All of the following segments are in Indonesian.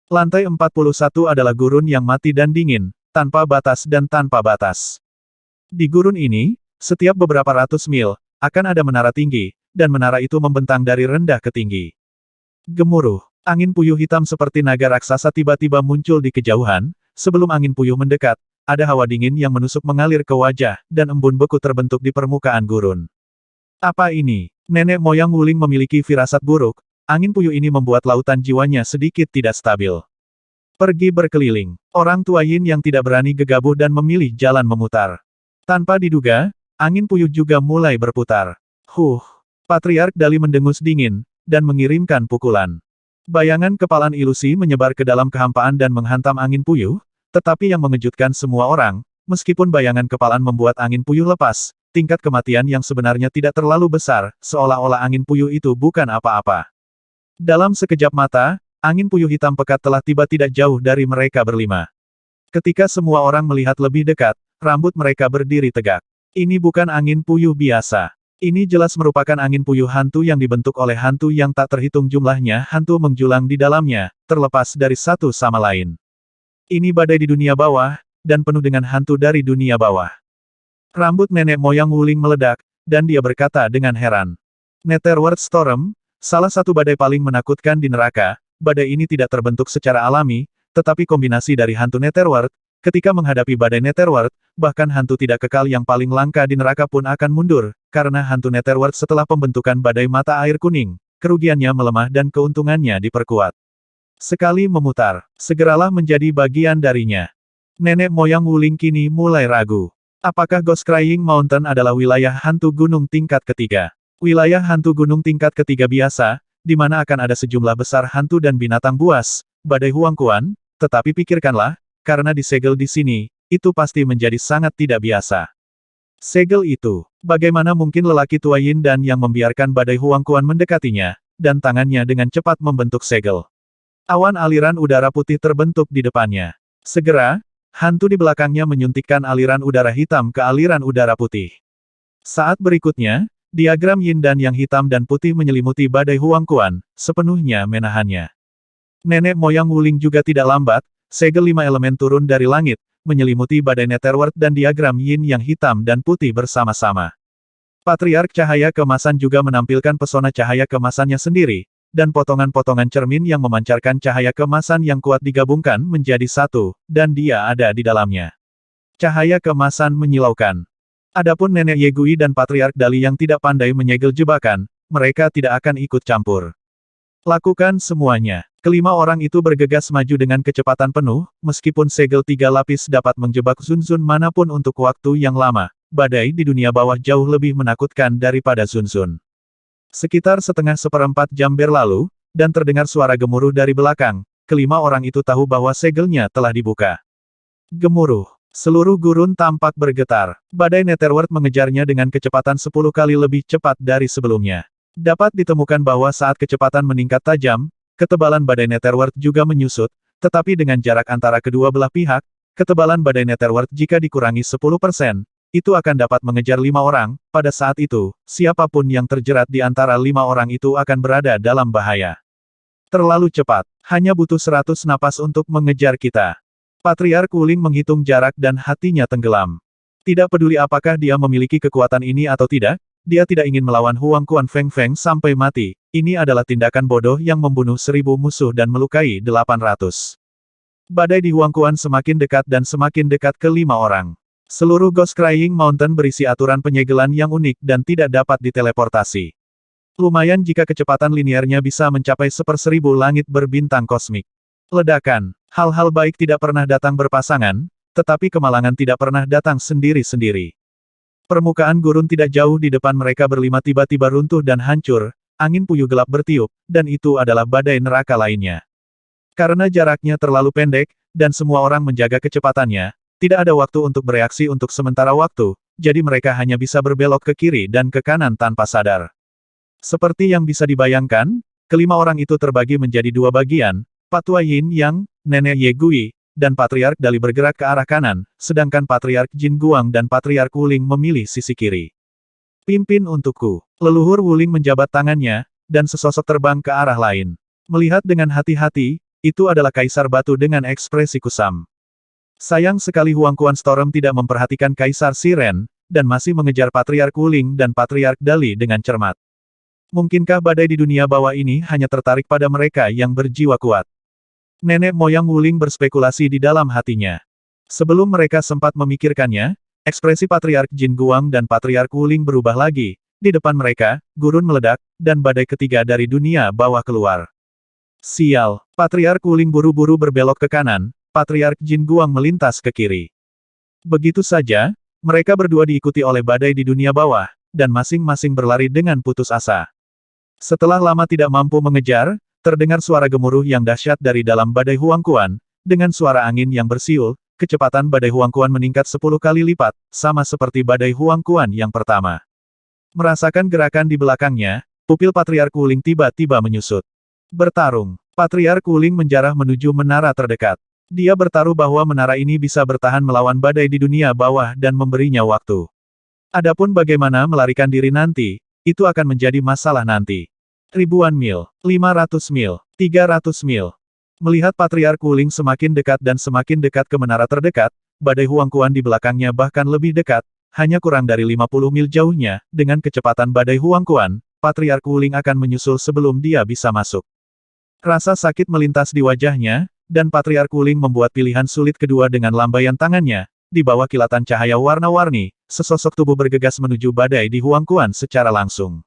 Lantai 41 adalah gurun yang mati dan dingin, tanpa batas dan tanpa batas. Di gurun ini, setiap beberapa ratus mil, akan ada menara tinggi, dan menara itu membentang dari rendah ke tinggi. Gemuruh. Angin puyuh hitam seperti naga raksasa tiba-tiba muncul di kejauhan. Sebelum angin puyuh mendekat, ada hawa dingin yang menusuk mengalir ke wajah, dan embun beku terbentuk di permukaan gurun. Apa ini? Nenek moyang Wuling memiliki firasat buruk. Angin puyuh ini membuat lautan jiwanya sedikit tidak stabil. Pergi berkeliling. Orang tua Yin yang tidak berani gegabah dan memilih jalan memutar. Tanpa diduga, angin puyuh juga mulai berputar. Patriark Dali mendengus dingin, dan mengirimkan pukulan. Bayangan kepalan ilusi menyebar ke dalam kehampaan dan menghantam angin puyuh, tetapi yang mengejutkan semua orang, meskipun bayangan kepalan membuat angin puyuh lepas, tingkat kematian yang sebenarnya tidak terlalu besar, seolah-olah angin puyuh itu bukan apa-apa. Dalam sekejap mata, angin puyuh hitam pekat telah tiba tidak jauh dari mereka berlima. Ketika semua orang melihat lebih dekat, rambut mereka berdiri tegak. Ini bukan angin puyuh biasa. Ini jelas merupakan angin puyuh hantu yang dibentuk oleh hantu yang tak terhitung jumlahnya, hantu menjulang di dalamnya, terlepas dari satu sama lain. Ini badai di dunia bawah, dan penuh dengan hantu dari dunia bawah. Rambut nenek moyang Wuling meledak, dan dia berkata dengan heran. Netherworld Storm, salah satu badai paling menakutkan di neraka. Badai ini tidak terbentuk secara alami, tetapi kombinasi dari hantu Netherworld. Ketika menghadapi badai Netherworld, bahkan hantu tidak kekal yang paling langka di neraka pun akan mundur, karena hantu Netherworld setelah pembentukan badai mata air kuning, kerugiannya melemah dan keuntungannya diperkuat. Sekali memutar, segeralah menjadi bagian darinya. Nenek moyang Wuling kini mulai ragu. Apakah Ghost Crying Mountain adalah wilayah hantu gunung tingkat ketiga? Wilayah hantu gunung tingkat ketiga biasa, di mana akan ada sejumlah besar hantu dan binatang buas, badai Huangquan, tetapi pikirkanlah, karena disegel di sini, itu pasti menjadi sangat tidak biasa. Segel itu, bagaimana mungkin lelaki tua Yin dan yang membiarkan badai Huangquan mendekatinya, dan tangannya dengan cepat membentuk segel. Awan aliran udara putih terbentuk di depannya. Segera, hantu di belakangnya menyuntikkan aliran udara hitam ke aliran udara putih. Saat berikutnya, diagram Yin dan yang hitam dan putih menyelimuti badai Huangquan, sepenuhnya menahannya. Nenek moyang Wuling juga tidak lambat. Segel 5 elemen turun dari langit, menyelimuti badai Netherworld dan diagram Yin yang hitam dan putih bersama-sama. Patriark Cahaya Kemasan juga menampilkan pesona cahaya kemasannya sendiri, dan potongan-potongan cermin yang memancarkan cahaya kemasan yang kuat digabungkan menjadi satu, dan dia ada di dalamnya. Cahaya kemasan menyilaukan. Adapun Nenek Yegui dan Patriark Dali yang tidak pandai menyegel jebakan, mereka tidak akan ikut campur. Lakukan semuanya. Kelima orang itu bergegas maju dengan kecepatan penuh, meskipun segel 3 lapis dapat menjebak Zunzun manapun untuk waktu yang lama. Badai di dunia bawah jauh lebih menakutkan daripada Zunzun. Sekitar seperempat jam berlalu, dan terdengar suara gemuruh dari belakang. Kelima orang itu tahu bahwa segelnya telah dibuka. Gemuruh. Seluruh gurun tampak bergetar. Badai Netherworld mengejarnya dengan kecepatan 10 kali lebih cepat dari sebelumnya. Dapat ditemukan bahwa saat kecepatan meningkat tajam, ketebalan badai Netherworld juga menyusut, tetapi dengan jarak antara kedua belah pihak, ketebalan badai Netherworld jika dikurangi 10%, itu akan dapat mengejar 5 orang. Pada saat itu, siapapun yang terjerat di antara 5 orang itu akan berada dalam bahaya. Terlalu cepat, hanya butuh 100 napas untuk mengejar kita. Patriark Wuling menghitung jarak dan hatinya tenggelam. Tidak peduli apakah dia memiliki kekuatan ini atau tidak, dia tidak ingin melawan Huangquan Feng Feng sampai mati. Ini adalah tindakan bodoh yang membunuh 1000 musuh dan melukai 800. Badai di Huangquan semakin dekat dan semakin dekat ke 5 orang. Seluruh Ghost Crying Mountain berisi aturan penyegelan yang unik dan tidak dapat diteleportasi. Lumayan jika kecepatan linearnya bisa mencapai 1/1000 langit berbintang kosmik. Ledakan. Hal-hal baik tidak pernah datang berpasangan, tetapi kemalangan tidak pernah datang sendiri-sendiri. Permukaan gurun tidak jauh di depan mereka berlima tiba-tiba runtuh dan hancur, angin puyuh gelap bertiup, dan itu adalah badai neraka lainnya. Karena jaraknya terlalu pendek, dan semua orang menjaga kecepatannya, tidak ada waktu untuk bereaksi untuk sementara waktu, jadi mereka hanya bisa berbelok ke kiri dan ke kanan tanpa sadar. Seperti yang bisa dibayangkan, kelima orang itu terbagi menjadi 2 bagian, Patua Yin Yang, Nenek Yegui, dan Patriark Dali bergerak ke arah kanan, sedangkan Patriark Jin Guang dan Patriark Wuling memilih sisi kiri. Pimpin untukku. Leluhur Wuling menjabat tangannya, dan sesosok terbang ke arah lain. Melihat dengan hati-hati, Itu adalah Kaisar Batu dengan ekspresi kusam. Sayang sekali Huang Quan Storm tidak memperhatikan Kaisar Siren, dan masih mengejar Patriark Wuling dan Patriark Dali dengan cermat. Mungkinkah badai di dunia bawah ini hanya tertarik pada mereka yang berjiwa kuat? Nenek moyang Wuling berspekulasi di dalam hatinya. Sebelum mereka sempat memikirkannya, ekspresi Patriark Jin Guang dan Patriark Wuling berubah lagi. Di depan mereka, gurun meledak, dan badai ketiga dari dunia bawah keluar. Sial, Patriark Wuling buru-buru berbelok ke kanan, Patriark Jin Guang melintas ke kiri. Begitu saja, mereka berdua diikuti oleh badai di dunia bawah, dan masing-masing berlari dengan putus asa. Setelah lama tidak mampu mengejar, terdengar suara gemuruh yang dahsyat dari dalam badai Huang Quan. Dengan suara angin yang bersiul, kecepatan badai Huang Quan meningkat 10 kali lipat, sama seperti badai Huang Quan yang pertama. Merasakan gerakan di belakangnya, pupil Patriark Wuling tiba-tiba menyusut. Bertarung. Patriark Wuling menjarah menuju menara terdekat. Dia bertaruh bahwa menara ini bisa bertahan melawan badai di dunia bawah dan memberinya waktu. Adapun bagaimana melarikan diri nanti, itu akan menjadi masalah nanti. Ribuan mil, 500 mil, 300 mil. Melihat Patriark Wuling semakin dekat dan semakin dekat ke menara terdekat, badai Huang Quan di belakangnya bahkan lebih dekat, hanya kurang dari 50 mil jauhnya, dengan kecepatan badai Huang Quan, Patriark Wuling akan menyusul sebelum dia bisa masuk. Rasa sakit melintas di wajahnya, dan Patriark Wuling membuat pilihan sulit kedua dengan lambaian tangannya. Di bawah kilatan cahaya warna-warni, sesosok tubuh bergegas menuju badai di Huang Quan secara langsung.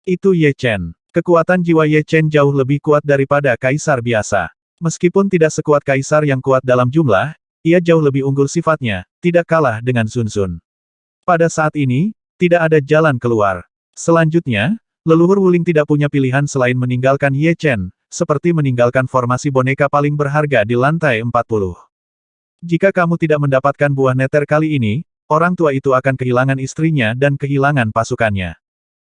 Itu Ye Chen. Kekuatan jiwa Ye Chen jauh lebih kuat daripada kaisar biasa. Meskipun tidak sekuat kaisar yang kuat dalam jumlah, ia jauh lebih unggul sifatnya, tidak kalah dengan Sun Sun. Pada saat ini, tidak ada jalan keluar. Selanjutnya, leluhur Wuling tidak punya pilihan selain meninggalkan Ye Chen, seperti meninggalkan formasi boneka paling berharga di lantai 40. Jika kamu tidak mendapatkan buah neter kali ini, orang tua itu akan kehilangan istrinya dan kehilangan pasukannya.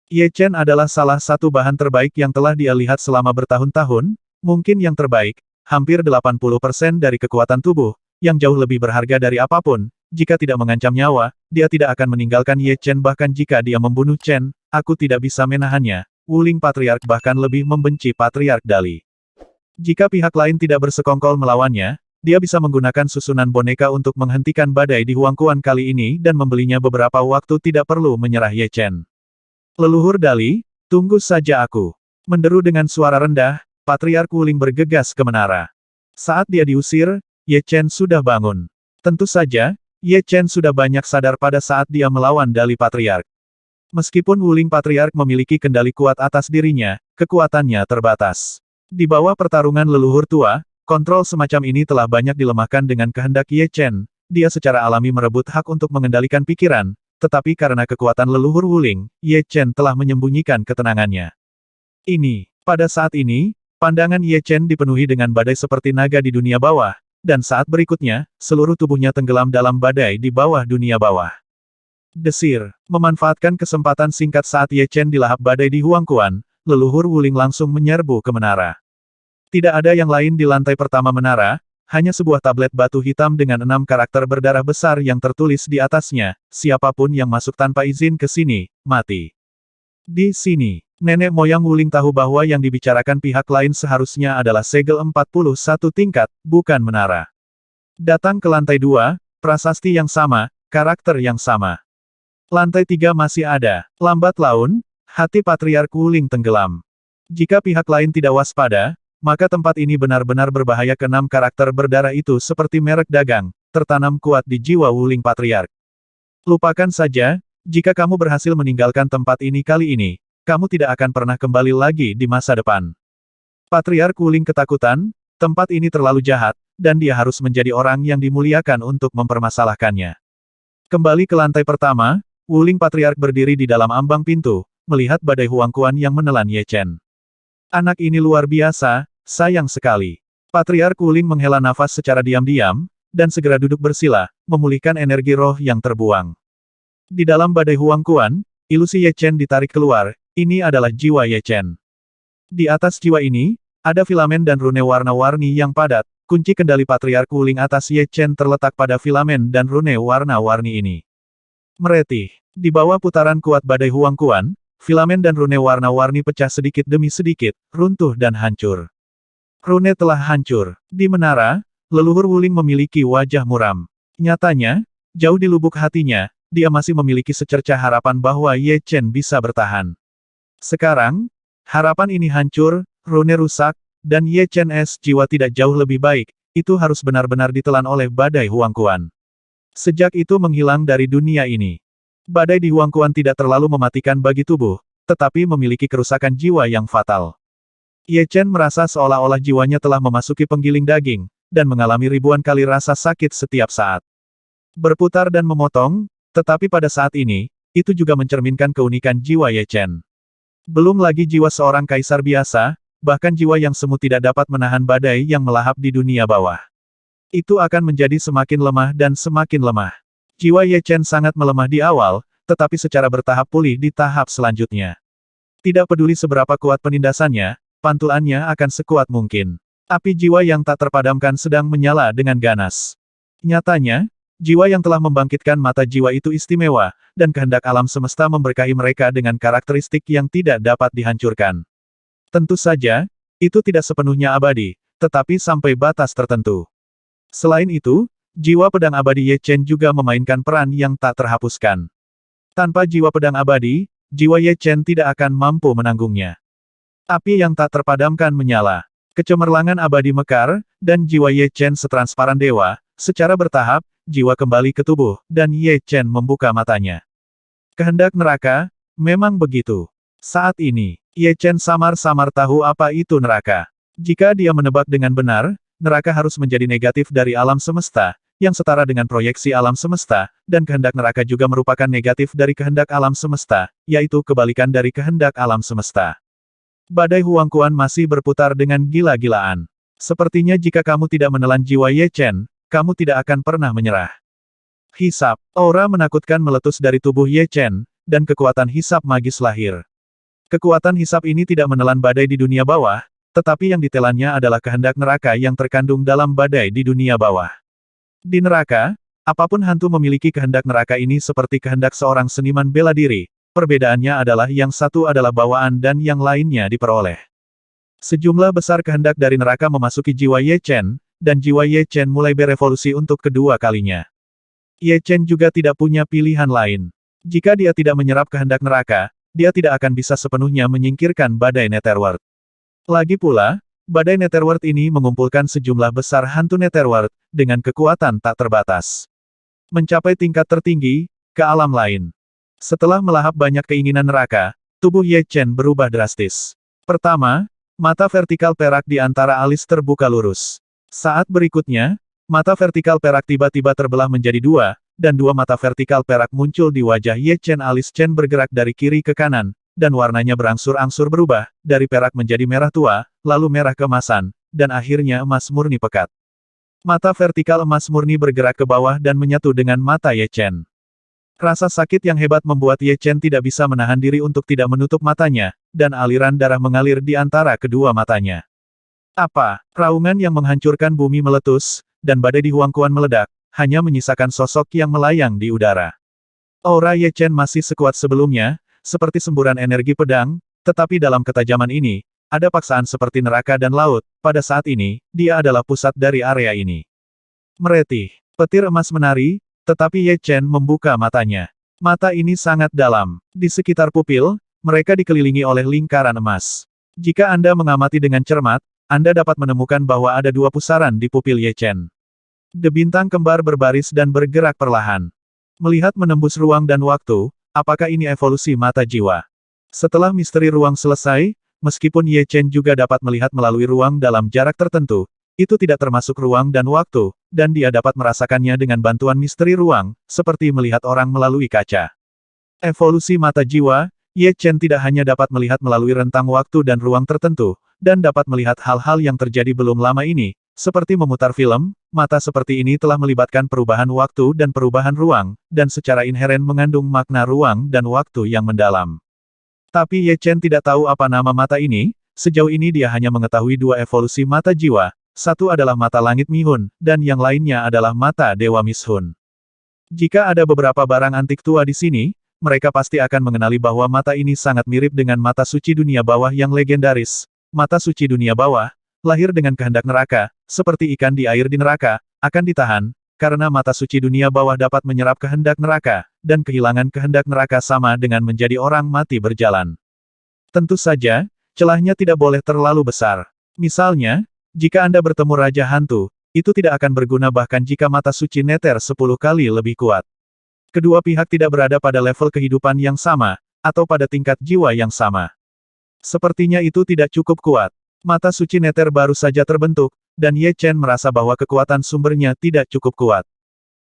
Ye Chen adalah salah satu bahan terbaik yang telah dia lihat selama bertahun-tahun, mungkin yang terbaik, hampir 80% dari kekuatan tubuh, yang jauh lebih berharga dari apapun. Jika tidak mengancam nyawa, dia tidak akan meninggalkan Ye Chen bahkan jika dia membunuh Chen, aku tidak bisa menahannya. Wuling Patriark bahkan lebih membenci Patriark Dali. Jika pihak lain tidak bersekongkol melawannya, dia bisa menggunakan susunan boneka untuk menghentikan badai di Huang Quan kali ini dan membelinya beberapa waktu tidak perlu menyerah Ye Chen. Leluhur Dali, tunggu saja aku. Menderu dengan suara rendah, Patriark Wuling bergegas ke menara. Saat dia diusir, Ye Chen sudah bangun. Tentu saja, Ye Chen sudah banyak sadar pada saat dia melawan Dali Patriark. Meskipun Wuling Patriark memiliki kendali kuat atas dirinya, kekuatannya terbatas. Di bawah pertarungan leluhur tua, kontrol semacam ini telah banyak dilemahkan dengan kehendak Ye Chen. Dia secara alami merebut hak untuk mengendalikan pikiran, tetapi karena kekuatan leluhur Wuling, Ye Chen telah menyembunyikan ketenangannya. Pada saat ini, pandangan Ye Chen dipenuhi dengan badai seperti naga di dunia bawah, dan saat berikutnya, seluruh tubuhnya tenggelam dalam badai di bawah dunia bawah. Desir, memanfaatkan kesempatan singkat saat Ye Chen dilahap badai di Huang Quan, leluhur Wuling langsung menyerbu ke menara. Tidak ada yang lain di lantai pertama menara, hanya sebuah tablet batu hitam dengan 6 karakter berdarah besar yang tertulis di atasnya, siapapun yang masuk tanpa izin ke sini, mati. Di sini, nenek moyang Wuling tahu bahwa yang dibicarakan pihak lain seharusnya adalah segel 41 tingkat, bukan menara. Datang ke lantai 2, prasasti yang sama, karakter yang sama. Lantai 3 masih ada. Lambat laun, hati Patriark Wuling tenggelam. Jika pihak lain tidak waspada, maka tempat ini benar-benar berbahaya. Ke-6 karakter berdarah itu seperti merek dagang, tertanam kuat di jiwa Wuling Patriark. Lupakan saja, jika kamu berhasil meninggalkan tempat ini kali ini, kamu tidak akan pernah kembali lagi di masa depan. Patriark Wuling ketakutan, tempat ini terlalu jahat, dan dia harus menjadi orang yang dimuliakan untuk mempermasalahkannya. Kembali ke lantai pertama, Wuling Patriark berdiri di dalam ambang pintu, melihat badai Huang Quan yang menelan Ye Chen. Anak ini luar biasa, sayang sekali. Patriark Wuling menghela nafas secara diam-diam, dan segera duduk bersila, memulihkan energi roh yang terbuang. Di dalam badai Huang Quan, ilusi Ye Chen ditarik keluar, ini adalah jiwa Ye Chen. Di atas jiwa ini, ada filamen dan rune warna-warni yang padat, kunci kendali Patriark Wuling atas Ye Chen terletak pada filamen dan rune warna-warni ini. Meretih. Di bawah putaran kuat badai Huang Quan, filamen dan rune warna-warni pecah sedikit demi sedikit, runtuh dan hancur. Rune telah hancur. Di menara, leluhur Wuling memiliki wajah muram. Nyatanya, jauh di lubuk hatinya, dia masih memiliki secercah harapan bahwa Ye Chen bisa bertahan. Sekarang, harapan ini hancur, rune rusak, dan Ye Chen jiwa tidak jauh lebih baik, itu harus benar-benar ditelan oleh badai Huangquan. Sejak itu menghilang dari dunia ini. Badai di Huangquan tidak terlalu mematikan bagi tubuh, tetapi memiliki kerusakan jiwa yang fatal. Ye Chen merasa seolah-olah jiwanya telah memasuki penggiling daging, dan mengalami ribuan kali rasa sakit setiap saat. Berputar dan memotong, tetapi pada saat ini, itu juga mencerminkan keunikan jiwa Ye Chen. Belum lagi jiwa seorang kaisar biasa, bahkan jiwa yang semu tidak dapat menahan badai yang melahap di dunia bawah. Itu akan menjadi semakin lemah dan semakin lemah. Jiwa Ye Chen sangat melemah di awal, tetapi secara bertahap pulih di tahap selanjutnya. Tidak peduli seberapa kuat penindasannya, pantulannya akan sekuat mungkin. Api jiwa yang tak terpadamkan sedang menyala dengan ganas. Nyatanya, jiwa yang telah membangkitkan mata jiwa itu istimewa, dan kehendak alam semesta memberkahi mereka dengan karakteristik yang tidak dapat dihancurkan. Tentu saja, itu tidak sepenuhnya abadi, tetapi sampai batas tertentu. Selain itu, jiwa pedang abadi Ye Chen juga memainkan peran yang tak terhapuskan. Tanpa jiwa pedang abadi, jiwa Ye Chen tidak akan mampu menanggungnya. Api yang tak terpadamkan menyala. Kecemerlangan abadi mekar, dan jiwa Ye Chen setransparan dewa, secara bertahap, jiwa kembali ke tubuh, dan Ye Chen membuka matanya. Kehendak neraka, memang begitu. Saat ini, Ye Chen samar-samar tahu apa itu neraka. Jika dia menebak dengan benar, neraka harus menjadi negatif dari alam semesta, yang setara dengan proyeksi alam semesta, dan kehendak neraka juga merupakan negatif dari kehendak alam semesta, yaitu kebalikan dari kehendak alam semesta. Badai Huangquan masih berputar dengan gila-gilaan. Sepertinya jika kamu tidak menelan jiwa Ye Chen, kamu tidak akan pernah menyerah. Hisap, aura menakutkan meletus dari tubuh Ye Chen, dan kekuatan hisap magis lahir. Kekuatan hisap ini tidak menelan badai di dunia bawah, tetapi yang ditelannya adalah kehendak neraka yang terkandung dalam badai di dunia bawah. Di neraka, apapun hantu memiliki kehendak neraka ini seperti kehendak seorang seniman bela diri, perbedaannya adalah yang satu adalah bawaan dan yang lainnya diperoleh. Sejumlah besar kehendak dari neraka memasuki jiwa Ye Chen, dan jiwa Ye Chen mulai berevolusi untuk kedua kalinya. Ye Chen juga tidak punya pilihan lain. Jika dia tidak menyerap kehendak neraka, dia tidak akan bisa sepenuhnya menyingkirkan badai Netherworld. Lagi pula, badai Netherworld ini mengumpulkan sejumlah besar hantu Netherworld, dengan kekuatan tak terbatas. Mencapai tingkat tertinggi, ke alam lain. Setelah melahap banyak keinginan neraka, tubuh Ye Chen berubah drastis. Pertama, mata vertikal perak di antara alis terbuka lurus. Saat berikutnya, mata vertikal perak tiba-tiba terbelah menjadi dua, dan dua mata vertikal perak muncul di wajah Ye Chen. Alis Chen bergerak dari kiri ke kanan, dan warnanya berangsur-angsur berubah, dari perak menjadi merah tua, lalu merah keemasan, dan akhirnya emas murni pekat. Mata vertikal emas murni bergerak ke bawah dan menyatu dengan mata Ye Chen. Rasa sakit yang hebat membuat Ye Chen tidak bisa menahan diri untuk tidak menutup matanya, dan aliran darah mengalir di antara kedua matanya. Apa? Raungan yang menghancurkan bumi meletus, dan badai di Huangquan meledak, hanya menyisakan sosok yang melayang di udara. Aura Ye Chen masih sekuat sebelumnya, seperti semburan energi pedang, tetapi dalam ketajaman ini, ada paksaan seperti neraka dan laut. Pada saat ini, dia adalah pusat dari area ini. Meretih, petir emas menari, tetapi Ye Chen membuka matanya. Mata ini sangat dalam. Di sekitar pupil, mereka dikelilingi oleh lingkaran emas. Jika Anda mengamati dengan cermat, Anda dapat menemukan bahwa ada dua pusaran di pupil Ye Chen. Debintang kembar berbaris dan bergerak perlahan. Melihat menembus ruang dan waktu, apakah ini evolusi mata jiwa? Setelah misteri ruang selesai, meskipun Ye Chen juga dapat melihat melalui ruang dalam jarak tertentu, itu tidak termasuk ruang dan waktu, dan dia dapat merasakannya dengan bantuan misteri ruang, seperti melihat orang melalui kaca. Evolusi mata jiwa, Ye Chen tidak hanya dapat melihat melalui rentang waktu dan ruang tertentu, dan dapat melihat hal-hal yang terjadi belum lama ini, seperti memutar film. Mata seperti ini telah melibatkan perubahan waktu dan perubahan ruang, dan secara inheren mengandung makna ruang dan waktu yang mendalam. Tapi Ye Chen tidak tahu apa nama mata ini, sejauh ini dia hanya mengetahui dua evolusi mata jiwa, satu adalah mata langit Mihun, dan yang lainnya adalah mata Dewa Mishun. Jika ada beberapa barang antik tua di sini, mereka pasti akan mengenali bahwa mata ini sangat mirip dengan mata suci dunia bawah yang legendaris. Mata suci dunia bawah, lahir dengan kehendak neraka, seperti ikan di air di neraka, akan ditahan, karena mata suci dunia bawah dapat menyerap kehendak neraka, dan kehilangan kehendak neraka sama dengan menjadi orang mati berjalan. Tentu saja, celahnya tidak boleh terlalu besar. Misalnya, jika Anda bertemu Raja Hantu, itu tidak akan berguna bahkan jika mata suci Nether 10 kali lebih kuat. Kedua pihak tidak berada pada level kehidupan yang sama, atau pada tingkat jiwa yang sama. Sepertinya itu tidak cukup kuat. Mata suci Nether baru saja terbentuk, dan Ye Chen merasa bahwa kekuatan sumbernya tidak cukup kuat.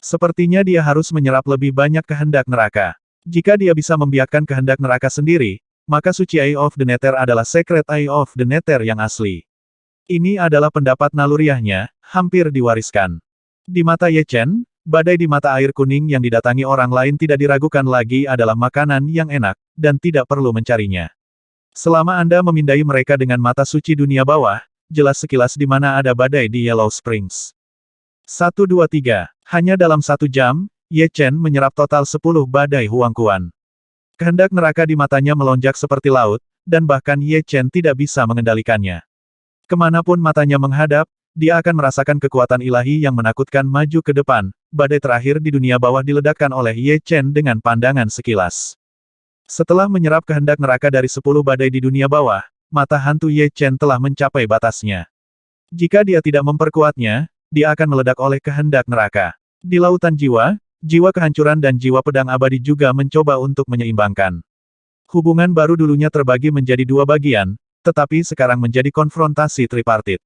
Sepertinya dia harus menyerap lebih banyak kehendak neraka. Jika dia bisa membiarkan kehendak neraka sendiri, maka suci Eye of the Nether adalah Secret Eye of the Nether yang asli. Ini adalah pendapat naluriahnya, hampir diwariskan. Di mata Ye Chen, badai di mata air kuning yang didatangi orang lain tidak diragukan lagi adalah makanan yang enak, dan tidak perlu mencarinya. Selama Anda memindai mereka dengan mata suci dunia bawah, jelas sekilas di mana ada badai di Yellow Springs. 1, 2, 3. Hanya dalam 1 jam, Ye Chen menyerap total 10 badai Huangquan. Kehendak neraka di matanya melonjak seperti laut, dan bahkan Ye Chen tidak bisa mengendalikannya. Kemanapun matanya menghadap, dia akan merasakan kekuatan ilahi yang menakutkan maju ke depan. Badai terakhir di dunia bawah diledakkan oleh Ye Chen dengan pandangan sekilas. Setelah menyerap kehendak neraka dari 10 badai di dunia bawah, mata hantu Ye Chen telah mencapai batasnya. Jika dia tidak memperkuatnya, dia akan meledak oleh kehendak neraka. Di lautan jiwa, jiwa kehancuran dan jiwa pedang abadi juga mencoba untuk menyeimbangkan. Hubungan baru dulunya terbagi menjadi 2 bagian, tetapi sekarang menjadi konfrontasi tripartit.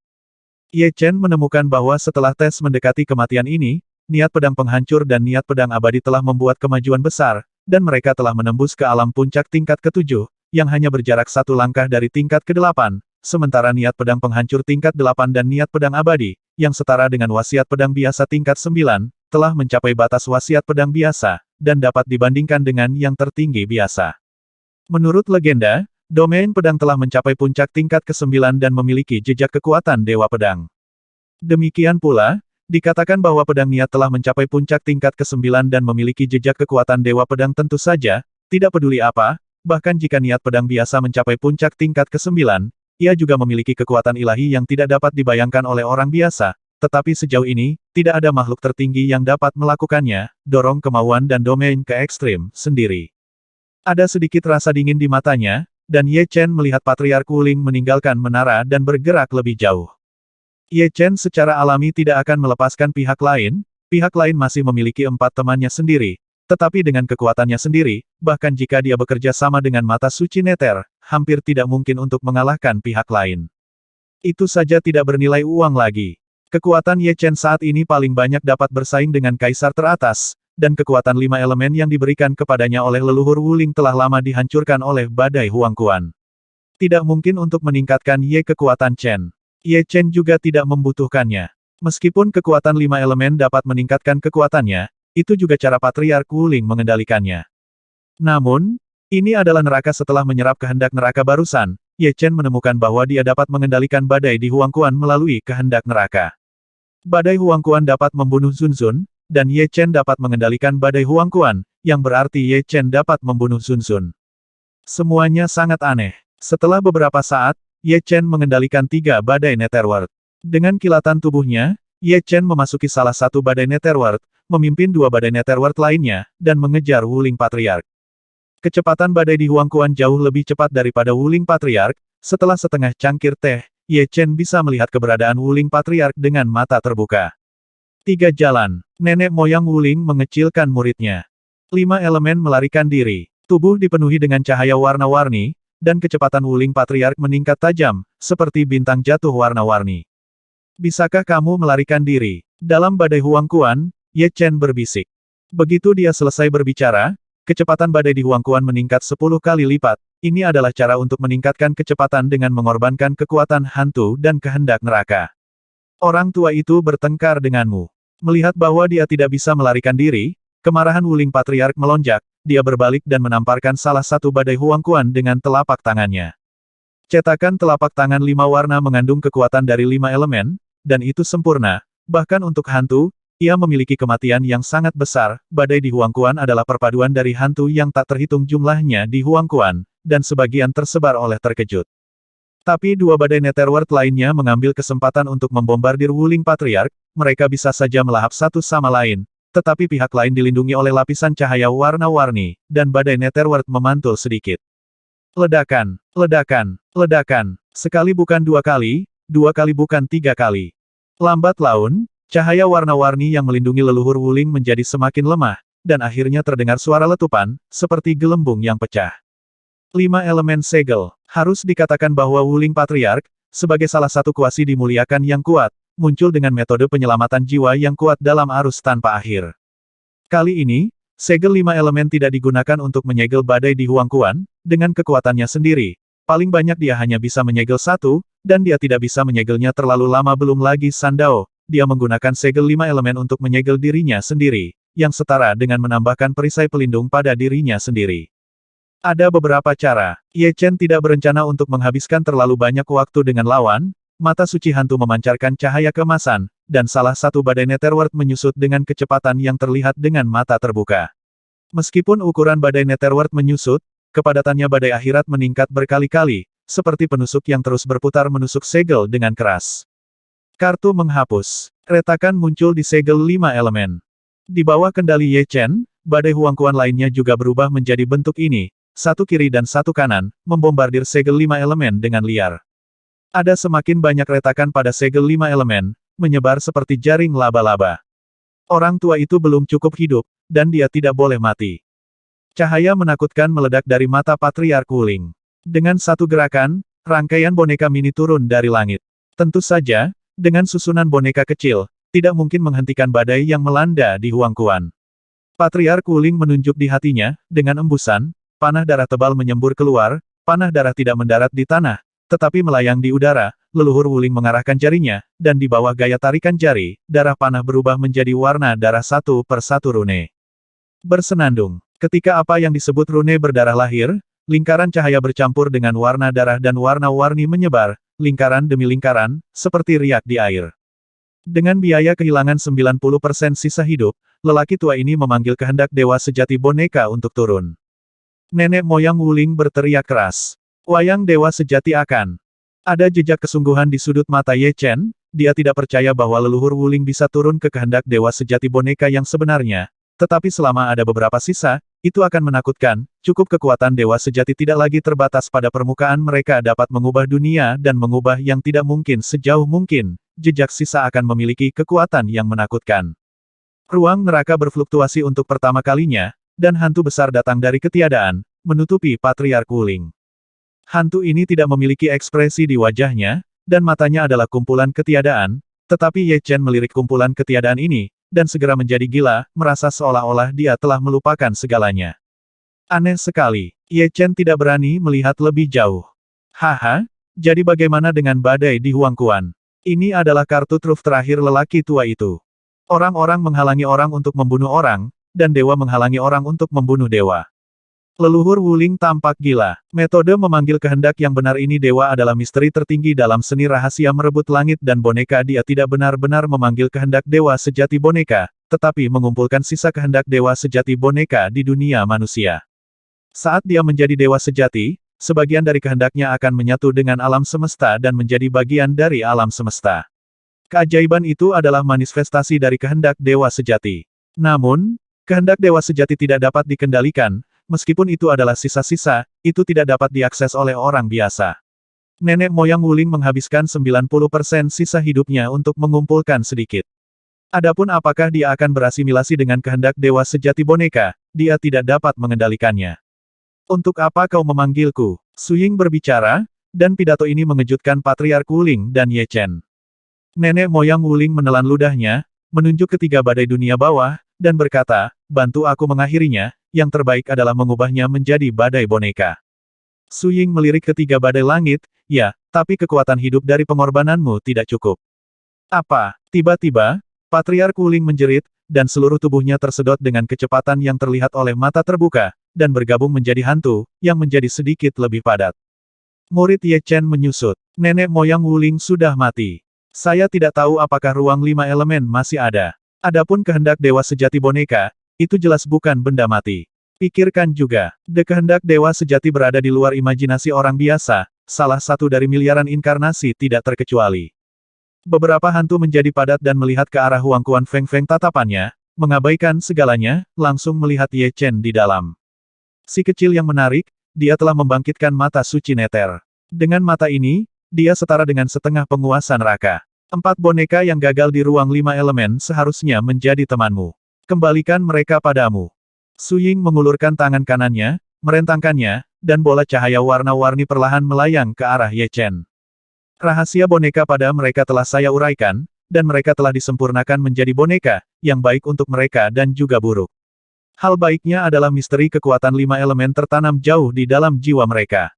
Ye Chen menemukan bahwa setelah tes mendekati kematian ini, niat pedang penghancur dan niat pedang abadi telah membuat kemajuan besar, dan mereka telah menembus ke alam puncak tingkat ke-7, yang hanya berjarak 1 langkah dari tingkat ke-8, sementara niat pedang penghancur tingkat 8 dan niat pedang abadi, yang setara dengan wasiat pedang biasa tingkat 9, telah mencapai batas wasiat pedang biasa, dan dapat dibandingkan dengan yang tertinggi biasa. Menurut legenda, domain pedang telah mencapai puncak tingkat ke-9 dan memiliki jejak kekuatan Dewa Pedang. Demikian pula, dikatakan bahwa pedang niat telah mencapai puncak tingkat ke-9 dan memiliki jejak kekuatan Dewa Pedang tentu saja, tidak peduli apa, bahkan jika niat pedang biasa mencapai puncak tingkat ke-9, ia juga memiliki kekuatan ilahi yang tidak dapat dibayangkan oleh orang biasa, tetapi sejauh ini, tidak ada makhluk tertinggi yang dapat melakukannya, dorong kemauan dan domain ke ekstrim, sendiri. Ada sedikit rasa dingin di matanya, dan Ye Chen melihat Patriark Wuling meninggalkan menara dan bergerak lebih jauh. Ye Chen secara alami tidak akan melepaskan pihak lain masih memiliki 4 temannya sendiri, tetapi dengan kekuatannya sendiri, bahkan jika dia bekerja sama dengan mata suci Nether, hampir tidak mungkin untuk mengalahkan pihak lain. Itu saja tidak bernilai uang lagi. Kekuatan Ye Chen saat ini paling banyak dapat bersaing dengan kaisar teratas, dan kekuatan 5 elemen yang diberikan kepadanya oleh leluhur Wuling telah lama dihancurkan oleh badai Huangquan. Tidak mungkin untuk meningkatkan Ye kekuatan Chen. Ye Chen juga tidak membutuhkannya. Meskipun kekuatan 5 elemen dapat meningkatkan kekuatannya, itu juga cara Patriark Wuling mengendalikannya. Namun, ini adalah neraka setelah menyerap kehendak neraka barusan, Ye Chen menemukan bahwa dia dapat mengendalikan badai di Huangquan melalui kehendak neraka. Badai Huangquan dapat membunuh Zun Zun, dan Ye Chen dapat mengendalikan badai Huangquan, yang berarti Ye Chen dapat membunuh Zun Zun. Semuanya sangat aneh. Setelah beberapa saat, Ye Chen mengendalikan 3 badai Netherworld. Dengan kilatan tubuhnya, Ye Chen memasuki salah satu badai Netherworld, memimpin 2 badai Netherworld lainnya, dan mengejar Wuling Patriark. Kecepatan badai di Huangquan jauh lebih cepat daripada Wuling Patriark. Setelah setengah cangkir teh, Ye Chen bisa melihat keberadaan Wuling Patriark dengan mata terbuka. 3 jalan. Nenek moyang Wuling mengecilkan muridnya. 5 elemen melarikan diri. Tubuh dipenuhi dengan cahaya warna-warni, dan kecepatan Wuling Patriark meningkat tajam, seperti bintang jatuh warna-warni. Bisakah kamu melarikan diri? Dalam badai Huangquan, Ye Chen berbisik. Begitu dia selesai berbicara, kecepatan badai di Huangquan meningkat 10 kali lipat. Ini adalah cara untuk meningkatkan kecepatan dengan mengorbankan kekuatan hantu dan kehendak neraka. Orang tua itu bertengkar denganmu. Melihat bahwa dia tidak bisa melarikan diri, kemarahan Wuling Patriark melonjak. Dia berbalik dan menamparkan salah satu badai Huangquan dengan telapak tangannya. Cetakan telapak tangan 5 warna mengandung kekuatan dari 5 elemen, dan itu sempurna. Bahkan untuk hantu, ia memiliki kematian yang sangat besar. Badai di Huangquan adalah perpaduan dari hantu yang tak terhitung jumlahnya di Huangquan, dan sebagian tersebar oleh terkejut. Tapi dua badai Netherworld lainnya mengambil kesempatan untuk membombardir Wuling Patriarch, mereka bisa saja melahap satu sama lain, tetapi pihak lain dilindungi oleh lapisan cahaya warna-warni, dan badai Netherworld memantul sedikit. Ledakan, ledakan, ledakan, sekali bukan dua kali bukan tiga kali. Lambat laun, cahaya warna-warni yang melindungi leluhur Wuling menjadi semakin lemah, dan akhirnya terdengar suara letupan, seperti gelembung yang pecah. 5 elemen segel. Harus dikatakan bahwa Wuling Patriarch, sebagai salah satu kuasi dimuliakan yang kuat, muncul dengan metode penyelamatan jiwa yang kuat dalam arus tanpa akhir. Kali ini, segel 5 elemen tidak digunakan untuk menyegel badai di Huangquan, dengan kekuatannya sendiri. Paling banyak dia hanya bisa menyegel satu, dan dia tidak bisa menyegelnya terlalu lama. Belum lagi Sandao, dia menggunakan segel 5 elemen untuk menyegel dirinya sendiri, yang setara dengan menambahkan perisai pelindung pada dirinya sendiri. Ada beberapa cara. Ye Chen tidak berencana untuk menghabiskan terlalu banyak waktu dengan lawan, mata suci hantu memancarkan cahaya keemasan, dan salah satu badai Netherworld menyusut dengan kecepatan yang terlihat dengan mata terbuka. Meskipun ukuran badai Netherworld menyusut, kepadatannya badai akhirat meningkat berkali-kali, seperti penusuk yang terus berputar menusuk segel dengan keras. Kartu menghapus. Retakan muncul di segel 5 elemen. Di bawah kendali Ye Chen, badai Huangquan lainnya juga berubah menjadi bentuk ini, satu kiri dan satu kanan, membombardir segel 5 elemen dengan liar. Ada semakin banyak retakan pada segel 5 elemen, menyebar seperti jaring laba-laba. Orang tua itu belum cukup hidup, dan dia tidak boleh mati. Cahaya menakutkan meledak dari mata Patriarch Wuling. Dengan satu gerakan, rangkaian boneka mini turun dari langit. Tentu saja, dengan susunan boneka kecil, tidak mungkin menghentikan badai yang melanda di Huangquan. Patriarch Wuling menunjuk di hatinya, dengan embusan, panah darah tebal menyembur keluar, panah darah tidak mendarat di tanah, tetapi melayang di udara, leluhur Wuling mengarahkan jarinya, dan di bawah gaya tarikan jari, darah panah berubah menjadi warna darah satu per satu rune. Bersenandung. Ketika apa yang disebut rune berdarah lahir, lingkaran cahaya bercampur dengan warna darah dan warna-warni menyebar, lingkaran demi lingkaran, seperti riak di air. Dengan biaya kehilangan 90% sisa hidup, lelaki tua ini memanggil kehendak dewa sejati boneka untuk turun. Nenek moyang Wuling berteriak keras. Wayang dewa sejati akan. Ada jejak kesungguhan di sudut mata Ye Chen, dia tidak percaya bahwa leluhur Wuling bisa turun ke kehendak dewa sejati boneka yang sebenarnya, tetapi selama ada beberapa sisa, itu akan menakutkan, cukup kekuatan dewa sejati tidak lagi terbatas pada permukaan mereka dapat mengubah dunia dan mengubah yang tidak mungkin sejauh mungkin, jejak sisa akan memiliki kekuatan yang menakutkan. Ruang neraka berfluktuasi untuk pertama kalinya, dan hantu besar datang dari ketiadaan, menutupi Patriarch Wuling. Hantu ini tidak memiliki ekspresi di wajahnya, dan matanya adalah kumpulan ketiadaan, tetapi Ye Chen melirik kumpulan ketiadaan ini, dan segera menjadi gila, merasa seolah-olah dia telah melupakan segalanya. Aneh sekali, Ye Chen tidak berani melihat lebih jauh. Haha, jadi bagaimana dengan badai di Huangquan? Ini adalah kartu truf terakhir lelaki tua itu. Orang-orang menghalangi orang untuk membunuh orang, dan dewa menghalangi orang untuk membunuh dewa. Leluhur Wuling tampak gila. Metode memanggil kehendak yang benar ini dewa adalah misteri tertinggi dalam seni rahasia merebut langit dan boneka. Dia tidak benar-benar memanggil kehendak dewa sejati boneka, tetapi mengumpulkan sisa kehendak dewa sejati boneka di dunia manusia. Saat dia menjadi dewa sejati, sebagian dari kehendaknya akan menyatu dengan alam semesta dan menjadi bagian dari alam semesta. Keajaiban itu adalah manifestasi dari kehendak dewa sejati. Namun, kehendak dewa sejati tidak dapat dikendalikan, meskipun itu adalah sisa-sisa, itu tidak dapat diakses oleh orang biasa. Nenek moyang Wuling menghabiskan 90% sisa hidupnya untuk mengumpulkan sedikit. Adapun apakah dia akan berasimilasi dengan kehendak dewa sejati boneka, dia tidak dapat mengendalikannya. Untuk apa kau memanggilku? Su Ying berbicara, dan pidato ini mengejutkan Patriarch Wuling dan Ye Chen. Nenek moyang Wuling menelan ludahnya, menunjuk ketiga badai dunia bawah, dan berkata, bantu aku mengakhirinya, yang terbaik adalah mengubahnya menjadi badai boneka. Su Ying melirik ketiga badai langit, ya, tapi kekuatan hidup dari pengorbananmu tidak cukup. Apa? Tiba-tiba, Patriarch Wuling menjerit, dan seluruh tubuhnya tersedot dengan kecepatan yang terlihat oleh mata terbuka, dan bergabung menjadi hantu, yang menjadi sedikit lebih padat. Murid Ye Chen menyusut. Nenek moyang Wuling sudah mati. Saya tidak tahu apakah ruang 5 elemen masih ada. Adapun kehendak dewa sejati boneka, itu jelas bukan benda mati. Pikirkan juga, kehendak dewa sejati berada di luar imajinasi orang biasa, salah satu dari miliaran inkarnasi tidak terkecuali. Beberapa hantu menjadi padat dan melihat ke arah Huang Quan Feng Feng tatapannya, mengabaikan segalanya, langsung melihat Ye Chen di dalam. Si kecil yang menarik, dia telah membangkitkan mata suci neter. Dengan mata ini, dia setara dengan setengah penguasa neraka. 4 boneka yang gagal di ruang 5 elemen seharusnya menjadi temanmu. Kembalikan mereka padamu. Su Ying mengulurkan tangan kanannya, merentangkannya, dan bola cahaya warna-warni perlahan melayang ke arah Ye Chen. Rahasia boneka pada mereka telah saya uraikan, dan mereka telah disempurnakan menjadi boneka, yang baik untuk mereka dan juga buruk. Hal baiknya adalah misteri kekuatan 5 elemen tertanam jauh di dalam jiwa mereka.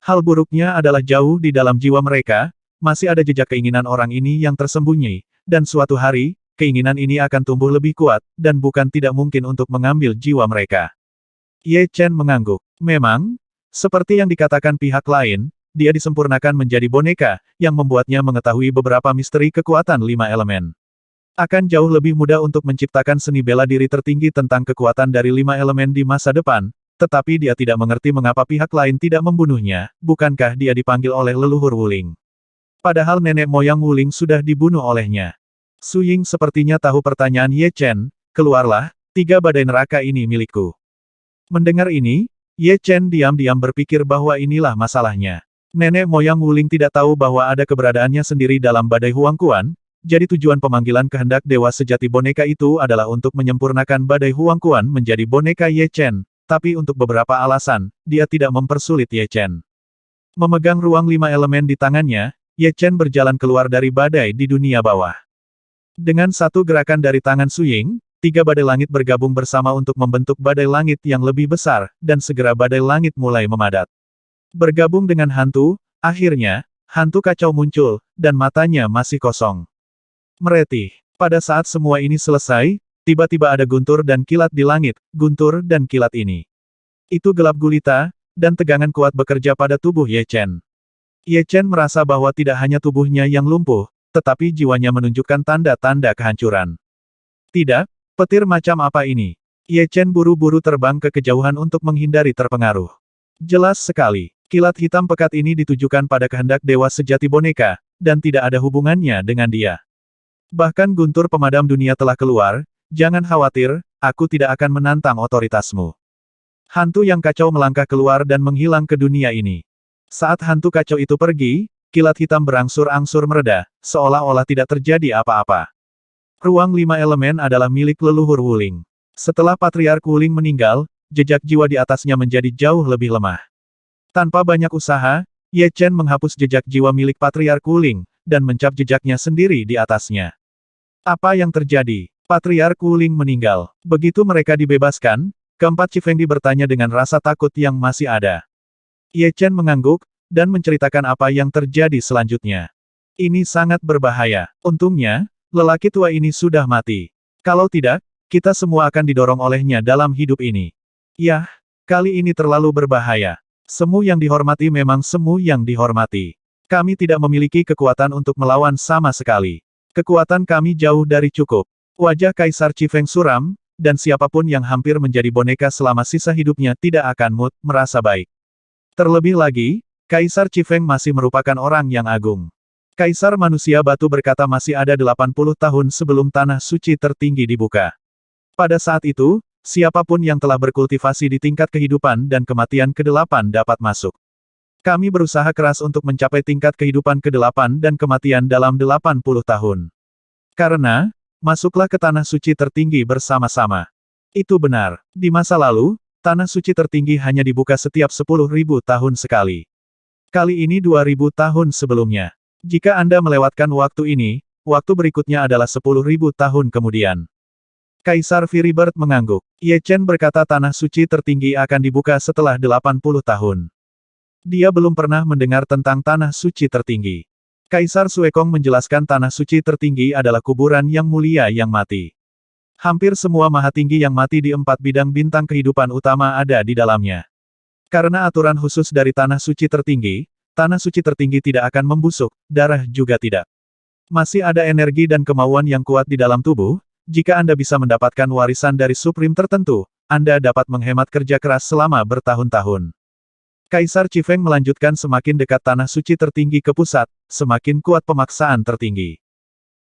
Hal buruknya adalah jauh di dalam jiwa mereka, masih ada jejak keinginan orang ini yang tersembunyi, dan suatu hari, keinginan ini akan tumbuh lebih kuat, dan bukan tidak mungkin untuk mengambil jiwa mereka. Ye Chen mengangguk. Memang, seperti yang dikatakan pihak lain, dia disempurnakan menjadi boneka, yang membuatnya mengetahui beberapa misteri kekuatan 5 elemen. Akan jauh lebih mudah untuk menciptakan seni bela diri tertinggi tentang kekuatan dari 5 elemen di masa depan, tetapi dia tidak mengerti mengapa pihak lain tidak membunuhnya, bukankah dia dipanggil oleh leluhur Wuling. Padahal nenek moyang Wuling sudah dibunuh olehnya. Su Ying sepertinya tahu pertanyaan Ye Chen, keluarlah, 3 badai neraka ini milikku. Mendengar ini, Ye Chen diam-diam berpikir bahwa inilah masalahnya. Nenek moyang Wuling tidak tahu bahwa ada keberadaannya sendiri dalam badai Huang Quan, jadi tujuan pemanggilan kehendak dewa sejati boneka itu adalah untuk menyempurnakan badai Huang Quan menjadi boneka Ye Chen, tapi untuk beberapa alasan, dia tidak mempersulit Ye Chen. Memegang ruang 5 elemen di tangannya, Ye Chen berjalan keluar dari badai di dunia bawah. Dengan satu gerakan dari tangan Su Ying, 3 badai langit bergabung bersama untuk membentuk badai langit yang lebih besar, dan segera badai langit mulai memadat. Bergabung dengan hantu, akhirnya, hantu kacau muncul, dan matanya masih kosong. Meretih. Pada saat semua ini selesai, tiba-tiba ada guntur dan kilat di langit, guntur dan kilat ini. Itu gelap gulita, dan tegangan kuat bekerja pada tubuh Ye Chen. Ye Chen merasa bahwa tidak hanya tubuhnya yang lumpuh, tetapi jiwanya menunjukkan tanda-tanda kehancuran. Tidak, petir macam apa ini? Ye Chen buru-buru terbang ke kejauhan untuk menghindari terpengaruh. Jelas sekali. Kilat hitam pekat ini ditujukan pada kehendak dewa sejati boneka, dan tidak ada hubungannya dengan dia. Bahkan guntur pemadam dunia telah keluar, jangan khawatir, aku tidak akan menantang otoritasmu. Hantu yang kacau melangkah keluar dan menghilang ke dunia ini. Saat hantu kacau itu pergi, kilat hitam berangsur-angsur mereda, seolah-olah tidak terjadi apa-apa. Ruang 5 elemen adalah milik leluhur Wuling. Setelah Patriark Wuling meninggal, jejak jiwa di atasnya menjadi jauh lebih lemah. Tanpa banyak usaha, Ye Chen menghapus jejak jiwa milik Patriark Wuling, dan mencap jejaknya sendiri di atasnya. Apa yang terjadi? Patriark Wuling meninggal. Begitu mereka dibebaskan, keempat Chifengdi bertanya dengan rasa takut yang masih ada. Ye Chen mengangguk, dan menceritakan apa yang terjadi selanjutnya. Ini sangat berbahaya. Untungnya, lelaki tua ini sudah mati. Kalau tidak, kita semua akan didorong olehnya dalam hidup ini. Yah, kali ini terlalu berbahaya. Semu yang dihormati memang semu yang dihormati. Kami tidak memiliki kekuatan untuk melawan sama sekali. Kekuatan kami jauh dari cukup. Wajah Kaisar Chifeng suram, dan siapapun yang hampir menjadi boneka selama sisa hidupnya tidak akan merasa baik. Terlebih lagi, Kaisar Chifeng masih merupakan orang yang agung. Kaisar manusia batu berkata masih ada 80 tahun sebelum tanah suci tertinggi dibuka. Pada saat itu, siapapun yang telah berkultivasi di tingkat kehidupan dan kematian ke-8 dapat masuk. Kami berusaha keras untuk mencapai tingkat kehidupan ke-8 dan kematian dalam 80 tahun. Karena, masuklah ke tanah suci tertinggi bersama-sama. Itu benar. Di masa lalu, tanah suci tertinggi hanya dibuka setiap 10.000 tahun sekali. Kali ini 2000 tahun sebelumnya. Jika Anda melewatkan waktu ini, waktu berikutnya adalah 10.000 tahun kemudian. Kaisar Firibird mengangguk. Ye Chen berkata tanah suci tertinggi akan dibuka setelah 80 tahun. Dia belum pernah mendengar tentang tanah suci tertinggi. Kaisar Suekong menjelaskan tanah suci tertinggi adalah kuburan yang mulia yang mati. Hampir semua maha tinggi yang mati di 4 bidang bintang kehidupan utama ada di dalamnya. Karena aturan khusus dari tanah suci tertinggi tidak akan membusuk, darah juga tidak. Masih ada energi dan kemauan yang kuat di dalam tubuh. Jika Anda bisa mendapatkan warisan dari Supreme tertentu, Anda dapat menghemat kerja keras selama bertahun-tahun. Kaisar Chifeng melanjutkan semakin dekat tanah suci tertinggi ke pusat, semakin kuat pemaksaan tertinggi.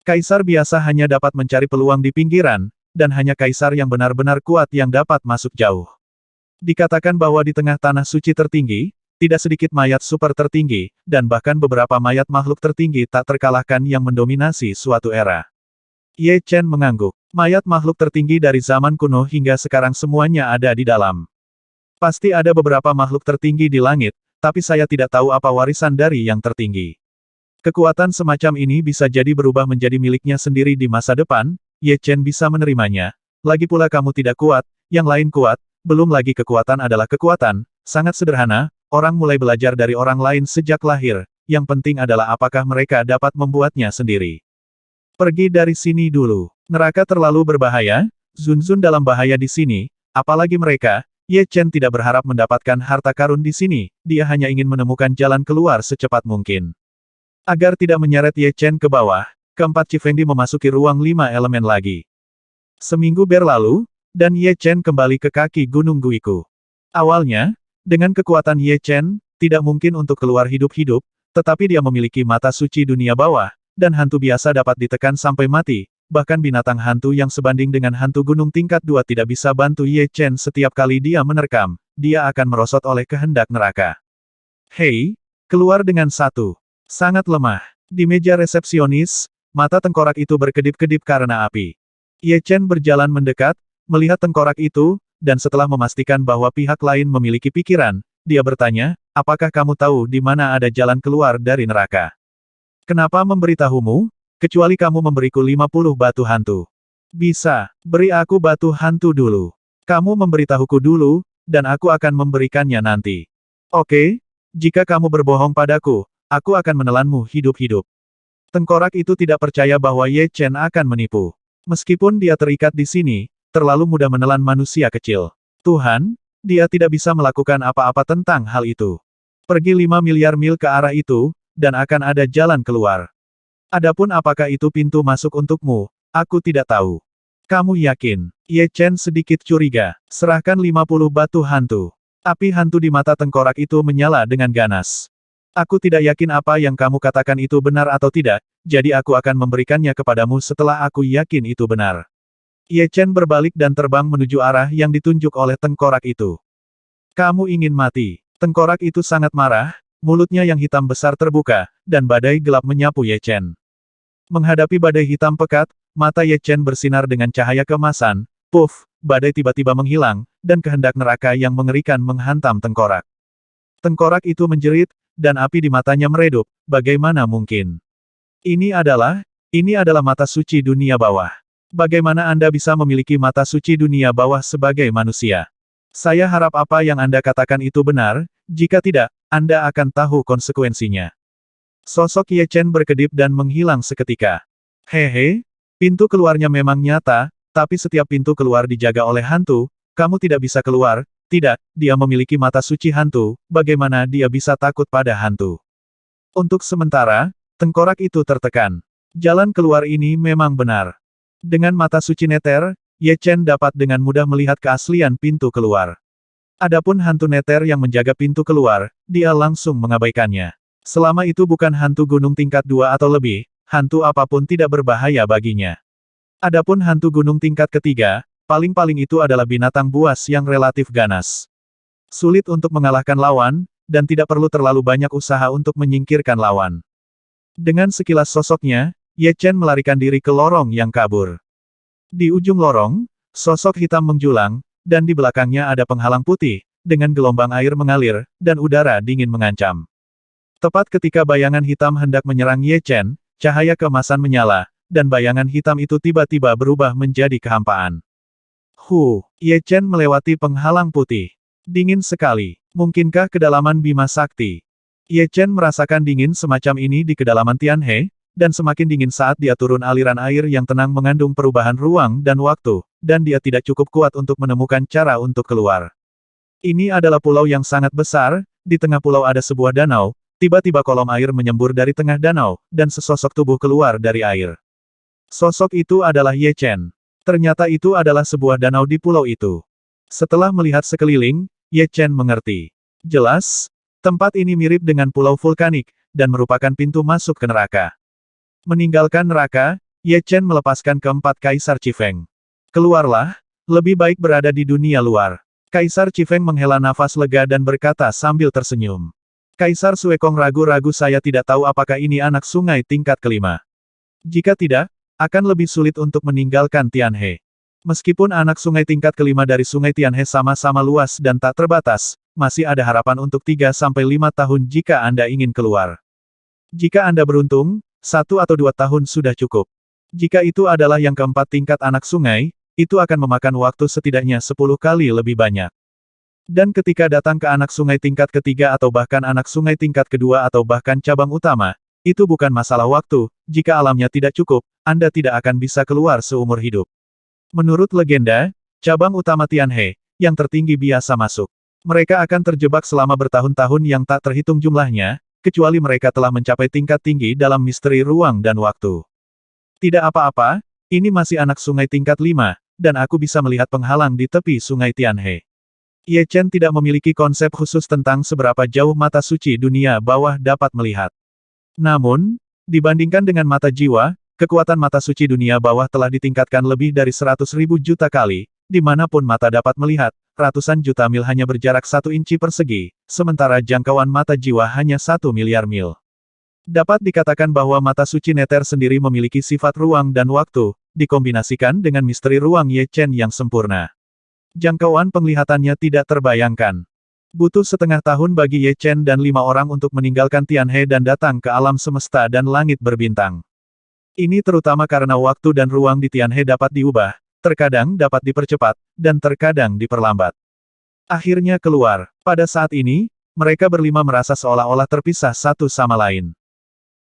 Kaisar biasa hanya dapat mencari peluang di pinggiran, dan hanya kaisar yang benar-benar kuat yang dapat masuk jauh. Dikatakan bahwa di tengah tanah suci tertinggi, tidak sedikit mayat super tertinggi, dan bahkan beberapa mayat makhluk tertinggi tak terkalahkan yang mendominasi suatu era. Ye Chen mengangguk. Mayat makhluk tertinggi dari zaman kuno hingga sekarang semuanya ada di dalam. Pasti ada beberapa makhluk tertinggi di langit, tapi saya tidak tahu apa warisan dari yang tertinggi. Kekuatan semacam ini bisa jadi berubah menjadi miliknya sendiri di masa depan, Ye Chen bisa menerimanya. Lagi pula kamu tidak kuat, yang lain kuat, belum lagi kekuatan adalah kekuatan, sangat sederhana, orang mulai belajar dari orang lain sejak lahir, yang penting adalah apakah mereka dapat membuatnya sendiri. Pergi dari sini dulu. Neraka terlalu berbahaya, Zun dalam bahaya di sini, apalagi mereka. Ye Chen tidak berharap mendapatkan harta karun di sini, dia hanya ingin menemukan jalan keluar secepat mungkin. Agar tidak menyeret Ye Chen ke bawah, keempat Chifengdi memasuki ruang 5 elemen lagi. Seminggu berlalu, dan Ye Chen kembali ke kaki Gunung Guiku. Awalnya, dengan kekuatan Ye Chen, tidak mungkin untuk keluar hidup-hidup, tetapi dia memiliki mata suci dunia bawah, dan hantu biasa dapat ditekan sampai mati. Bahkan binatang hantu yang sebanding dengan hantu gunung tingkat 2 tidak bisa bantu Ye Chen setiap kali dia menerkam, dia akan merosot oleh kehendak neraka. Hei, keluar dengan satu. Sangat lemah. Di meja resepsionis, mata tengkorak itu berkedip-kedip karena api. Ye Chen berjalan mendekat, melihat tengkorak itu, dan setelah memastikan bahwa pihak lain memiliki pikiran, dia bertanya, apakah kamu tahu di mana ada jalan keluar dari neraka? Kenapa memberitahumu? Kecuali kamu memberiku 50 batu hantu. Bisa, beri aku batu hantu dulu. Kamu memberitahuku dulu, dan aku akan memberikannya nanti. Oke, jika kamu berbohong padaku, aku akan menelanmu hidup-hidup. Tengkorak itu tidak percaya bahwa Ye Chen akan menipu. Meskipun dia terikat di sini, terlalu mudah menelan manusia kecil. Tuhan, dia tidak bisa melakukan apa-apa tentang hal itu. Pergi 5 miliar mil ke arah itu, dan akan ada jalan keluar. Adapun apakah itu pintu masuk untukmu, aku tidak tahu. Kamu yakin? Ye Chen sedikit curiga. Serahkan 50 batu hantu. Api hantu di mata tengkorak itu menyala dengan ganas. Aku tidak yakin apa yang kamu katakan itu benar atau tidak, jadi aku akan memberikannya kepadamu setelah aku yakin itu benar. Ye Chen berbalik dan terbang menuju arah yang ditunjuk oleh tengkorak itu. Kamu ingin mati. Tengkorak itu sangat marah, mulutnya yang hitam besar terbuka, dan badai gelap menyapu Ye Chen. Menghadapi badai hitam pekat, mata Ye Chen bersinar dengan cahaya keemasan, puff, badai tiba-tiba menghilang, dan kehendak neraka yang mengerikan menghantam tengkorak. Tengkorak itu menjerit, dan api di matanya meredup, bagaimana mungkin? Ini adalah mata suci dunia bawah. Bagaimana Anda bisa memiliki mata suci dunia bawah sebagai manusia? Saya harap apa yang Anda katakan itu benar, jika tidak, Anda akan tahu konsekuensinya. Sosok Ye Chen berkedip dan menghilang seketika. Hehe, pintu keluarnya memang nyata, tapi setiap pintu keluar dijaga oleh hantu, kamu tidak bisa keluar, tidak, dia memiliki mata suci hantu, bagaimana dia bisa takut pada hantu? Untuk sementara, tengkorak itu tertekan. Jalan keluar ini memang benar. Dengan mata suci neter, Ye Chen dapat dengan mudah melihat keaslian pintu keluar. Adapun hantu neter yang menjaga pintu keluar, dia langsung mengabaikannya. Selama itu bukan hantu gunung tingkat 2 atau lebih, hantu apapun tidak berbahaya baginya. Adapun hantu gunung tingkat ketiga, paling-paling itu adalah binatang buas yang relatif ganas. Sulit untuk mengalahkan lawan, dan tidak perlu terlalu banyak usaha untuk menyingkirkan lawan. Dengan sekilas sosoknya, Ye Chen melarikan diri ke lorong yang kabur. Di ujung lorong, sosok hitam menjulang, dan di belakangnya ada penghalang putih, dengan gelombang air mengalir, dan udara dingin mengancam. Tepat ketika bayangan hitam hendak menyerang Ye Chen, cahaya keemasan menyala, dan bayangan hitam itu tiba-tiba berubah menjadi kehampaan. Ye Chen melewati penghalang putih. Dingin sekali. Mungkinkah kedalaman Bima Sakti? Ye Chen merasakan dingin semacam ini di kedalaman Tianhe, dan semakin dingin saat dia turun aliran air yang tenang mengandung perubahan ruang dan waktu, dan dia tidak cukup kuat untuk menemukan cara untuk keluar. Ini adalah pulau yang sangat besar, di tengah pulau ada sebuah danau. Tiba-tiba kolom air menyembur dari tengah danau, dan sesosok tubuh keluar dari air. Sosok itu adalah Ye Chen. Ternyata itu adalah sebuah danau di pulau itu. Setelah melihat sekeliling, Ye Chen mengerti. Jelas, Tempat ini mirip dengan pulau vulkanik, dan merupakan pintu masuk ke neraka. Meninggalkan neraka, Ye Chen melepaskan keempat Kaisar Qifeng. Keluarlah, lebih baik berada di dunia luar. Kaisar Qifeng menghela nafas lega dan berkata sambil tersenyum. Kaisar Suekong ragu-ragu, saya tidak tahu apakah ini anak sungai tingkat kelima. Jika tidak, akan lebih sulit untuk meninggalkan Tianhe. Meskipun anak sungai tingkat kelima dari sungai Tianhe sama-sama luas dan tak terbatas, masih ada harapan untuk 3-5 tahun jika Anda ingin keluar. Jika Anda beruntung, 1 atau 2 tahun sudah cukup. Jika itu adalah yang keempat tingkat anak sungai, itu akan memakan waktu setidaknya 10 kali lebih banyak. Dan ketika datang ke anak sungai tingkat ketiga atau bahkan anak sungai tingkat kedua atau bahkan cabang utama, itu bukan masalah waktu, jika alamnya tidak cukup, Anda tidak akan bisa keluar seumur hidup. Menurut legenda, cabang utama Tianhe, yang tertinggi biasa masuk. Mereka akan terjebak selama bertahun-tahun yang tak terhitung jumlahnya, kecuali mereka telah mencapai tingkat tinggi dalam misteri ruang dan waktu. Tidak apa-apa, ini masih anak sungai tingkat 5, dan aku bisa melihat penghalang di tepi sungai Tianhe. Ye Chen tidak memiliki konsep khusus tentang seberapa jauh mata suci dunia bawah dapat melihat. Namun, dibandingkan dengan mata jiwa, kekuatan mata suci dunia bawah telah ditingkatkan lebih dari 100.000 juta kali, dimanapun mata dapat melihat, ratusan juta mil hanya berjarak 1 inci persegi, sementara jangkauan mata jiwa hanya 1 miliar mil. Dapat dikatakan bahwa mata suci neter sendiri memiliki sifat ruang dan waktu, dikombinasikan dengan misteri ruang Ye Chen yang sempurna. Jangkauan penglihatannya tidak terbayangkan. Butuh setengah tahun bagi Ye Chen dan 5 orang untuk meninggalkan Tianhe dan datang ke alam semesta dan langit berbintang. Ini terutama karena waktu dan ruang di Tianhe dapat diubah, terkadang dapat dipercepat, dan terkadang diperlambat. Akhirnya keluar. Pada saat ini, mereka berlima merasa seolah-olah terpisah satu sama lain.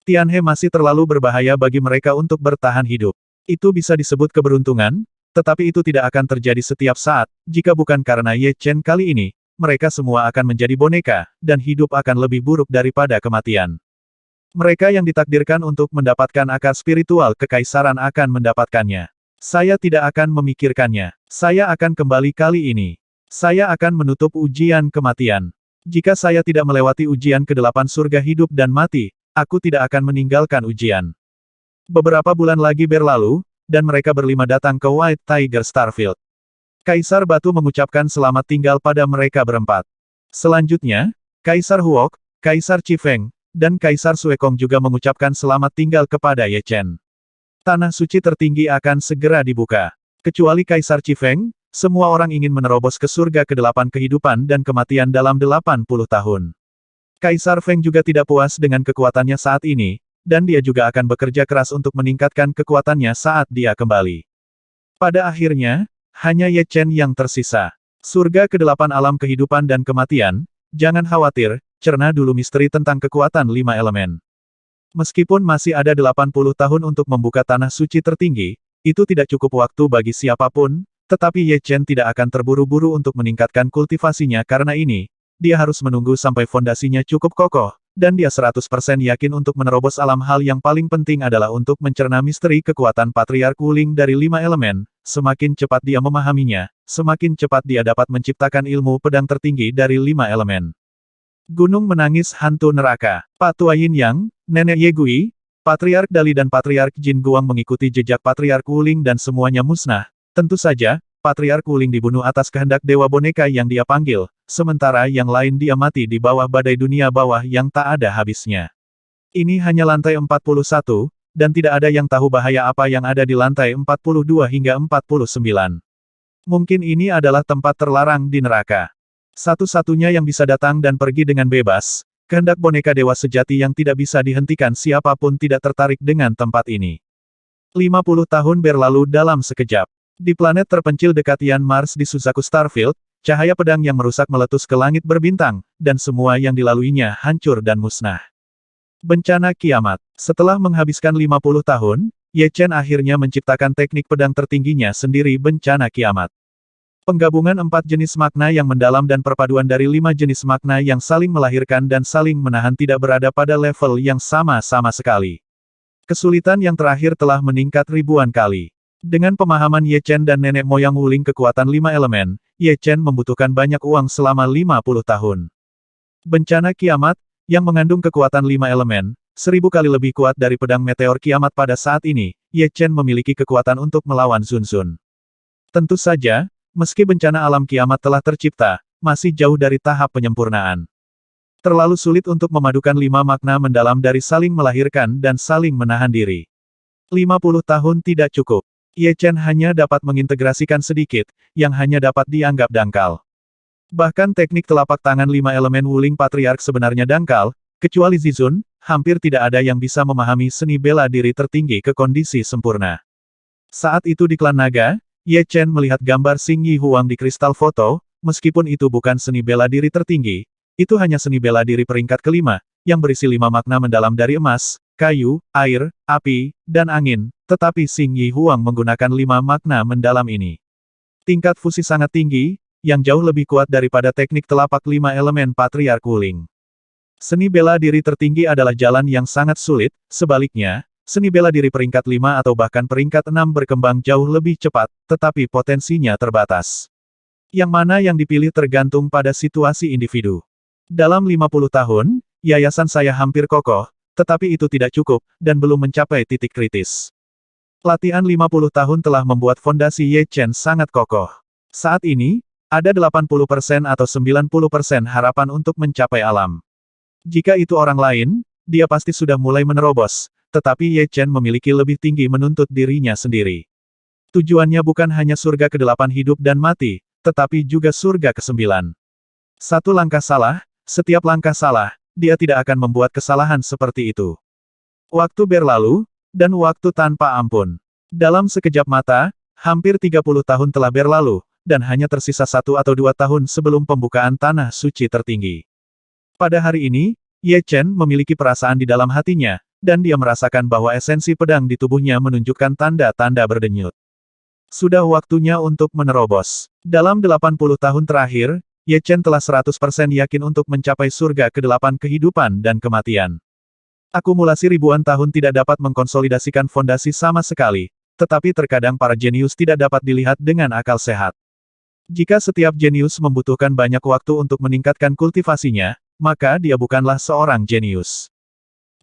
Tianhe masih terlalu berbahaya bagi mereka untuk bertahan hidup. Itu bisa disebut keberuntungan, tetapi itu tidak akan terjadi setiap saat, jika bukan karena Ye Chen kali ini, mereka semua akan menjadi boneka, dan hidup akan lebih buruk daripada kematian. Mereka yang ditakdirkan untuk mendapatkan akar spiritual kekaisaran akan mendapatkannya. Saya tidak akan memikirkannya. Saya akan kembali kali ini. Saya akan menutup ujian kematian. Jika saya tidak melewati ujian ke-8 surga hidup dan mati, aku tidak akan meninggalkan ujian. Beberapa bulan lagi berlalu, dan mereka berlima datang ke White Tiger Starfield. Kaisar Batu mengucapkan selamat tinggal pada mereka berempat. Selanjutnya, Kaisar Huok, Kaisar Qifeng, dan Kaisar Suekong juga mengucapkan selamat tinggal kepada Ye Chen. Tanah suci tertinggi akan segera dibuka. Kecuali Kaisar Qifeng, semua orang ingin menerobos ke surga ke-8 kehidupan dan kematian dalam 80 tahun. Kaisar Feng juga tidak puas dengan kekuatannya saat ini, dan dia juga akan bekerja keras untuk meningkatkan kekuatannya saat dia kembali. Pada akhirnya, hanya Ye Chen yang tersisa. Surga ke-8 alam kehidupan dan kematian, jangan khawatir, cerna dulu misteri tentang kekuatan 5 elemen. Meskipun masih ada 80 tahun untuk membuka tanah suci tertinggi, itu tidak cukup waktu bagi siapapun, tetapi Ye Chen tidak akan terburu-buru untuk meningkatkan kultivasinya karena ini, dia harus menunggu sampai fondasinya cukup kokoh, dan dia 100% yakin untuk menerobos alam. Hal yang paling penting adalah untuk mencerna misteri kekuatan Patriark Wuling dari 5 elemen, semakin cepat dia memahaminya, semakin cepat dia dapat menciptakan ilmu pedang tertinggi dari 5 elemen. Gunung menangis hantu neraka. Pak Tua Yin Yang, Nenek Ye Gui, Patriark Dali dan Patriark Jin Guang mengikuti jejak Patriark Wuling dan semuanya musnah. Tentu saja, Patriark Wuling dibunuh atas kehendak Dewa Boneka yang dia panggil, sementara yang lain dia mati di bawah badai dunia bawah yang tak ada habisnya. Ini hanya lantai 41, dan tidak ada yang tahu bahaya apa yang ada di lantai 42 hingga 49. Mungkin ini adalah tempat terlarang di neraka. Satu-satunya yang bisa datang dan pergi dengan bebas, kehendak boneka dewa sejati yang tidak bisa dihentikan. Siapapun tidak tertarik dengan tempat ini. 50 tahun berlalu dalam sekejap. Di planet terpencil dekat Yan Mars di Suzaku Starfield, cahaya pedang yang merusak meletus ke langit berbintang, dan semua yang dilaluinya hancur dan musnah. Bencana kiamat. Setelah menghabiskan 50 tahun, Ye Chen akhirnya menciptakan teknik pedang tertingginya sendiri, bencana kiamat. Penggabungan 4 jenis makna yang mendalam dan perpaduan dari 5 jenis makna yang saling melahirkan dan saling menahan tidak berada pada level yang sama sekali. Kesulitan yang terakhir telah meningkat ribuan kali. Dengan pemahaman Ye Chen dan nenek moyang Wuling kekuatan 5 elemen, Ye Chen membutuhkan banyak uang selama 50 tahun. Bencana kiamat, yang mengandung kekuatan 5 elemen, 1000 kali lebih kuat dari pedang meteor kiamat pada saat ini, Ye Chen memiliki kekuatan untuk melawan Sun Sun. Tentu saja, meski bencana alam kiamat telah tercipta, masih jauh dari tahap penyempurnaan. Terlalu sulit untuk memadukan 5 makna mendalam dari saling melahirkan dan saling menahan diri. 50 tahun tidak cukup. Ye Chen hanya dapat mengintegrasikan sedikit, yang hanya dapat dianggap dangkal. Bahkan teknik telapak tangan 5 elemen Wuling Patriark sebenarnya dangkal, kecuali Zizun, hampir tidak ada yang bisa memahami seni bela diri tertinggi ke kondisi sempurna. Saat itu di klan naga, Ye Chen melihat gambar Xing Yi Huang di kristal foto, meskipun itu bukan seni bela diri tertinggi, itu hanya seni bela diri peringkat kelima, yang berisi 5 makna mendalam dari emas, kayu, air, api, dan angin, tetapi Xing Yi Huang menggunakan 5 makna mendalam ini. Tingkat fusi sangat tinggi, yang jauh lebih kuat daripada teknik telapak 5 elemen Patriark Wuling. Seni bela diri tertinggi adalah jalan yang sangat sulit, sebaliknya, seni bela diri peringkat 5 atau bahkan peringkat 6 berkembang jauh lebih cepat, tetapi potensinya terbatas. Yang mana yang dipilih tergantung pada situasi individu. Dalam 50 tahun, yayasan saya hampir kokoh, tetapi itu tidak cukup, dan belum mencapai titik kritis. Latihan 50 tahun telah membuat fondasi Ye Chen sangat kokoh. Saat ini, ada 80% atau 90% harapan untuk mencapai alam. Jika itu orang lain, dia pasti sudah mulai menerobos, tetapi Ye Chen memiliki lebih tinggi menuntut dirinya sendiri. Tujuannya bukan hanya surga ke-8 hidup dan mati, tetapi juga surga ke-9. Satu langkah salah, setiap langkah salah, dia tidak akan membuat kesalahan seperti itu. Waktu berlalu, dan waktu tanpa ampun. Dalam sekejap mata, hampir 30 tahun telah berlalu, dan hanya tersisa 1 atau 2 tahun sebelum pembukaan tanah suci tertinggi. Pada hari ini, Ye Chen memiliki perasaan di dalam hatinya, dan dia merasakan bahwa esensi pedang di tubuhnya menunjukkan tanda-tanda berdenyut. Sudah waktunya untuk menerobos. Dalam 80 tahun terakhir, Ye Chen telah 100% yakin untuk mencapai surga ke-8 kehidupan dan kematian. Akumulasi ribuan tahun tidak dapat mengkonsolidasikan fondasi sama sekali, tetapi terkadang para jenius tidak dapat dilihat dengan akal sehat. Jika setiap jenius membutuhkan banyak waktu untuk meningkatkan kultivasinya, maka dia bukanlah seorang jenius.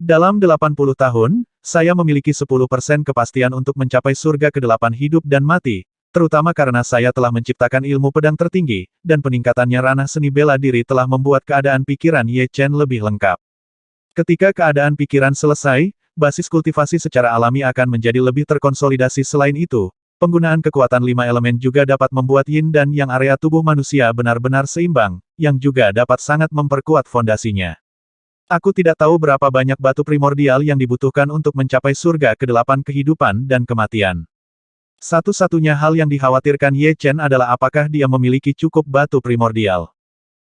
Dalam 80 tahun, saya memiliki 10% kepastian untuk mencapai surga ke-8 hidup dan mati, terutama karena saya telah menciptakan ilmu pedang tertinggi, dan peningkatannya ranah seni bela diri telah membuat keadaan pikiran Ye Chen lebih lengkap. Ketika keadaan pikiran selesai, basis kultivasi secara alami akan menjadi lebih terkonsolidasi. Selain itu, penggunaan kekuatan 5 elemen juga dapat membuat yin dan yang area tubuh manusia benar-benar seimbang, yang juga dapat sangat memperkuat fondasinya. Aku tidak tahu berapa banyak batu primordial yang dibutuhkan untuk mencapai surga ke-8 kehidupan dan kematian. Satu-satunya hal yang dikhawatirkan Ye Chen adalah apakah dia memiliki cukup batu primordial.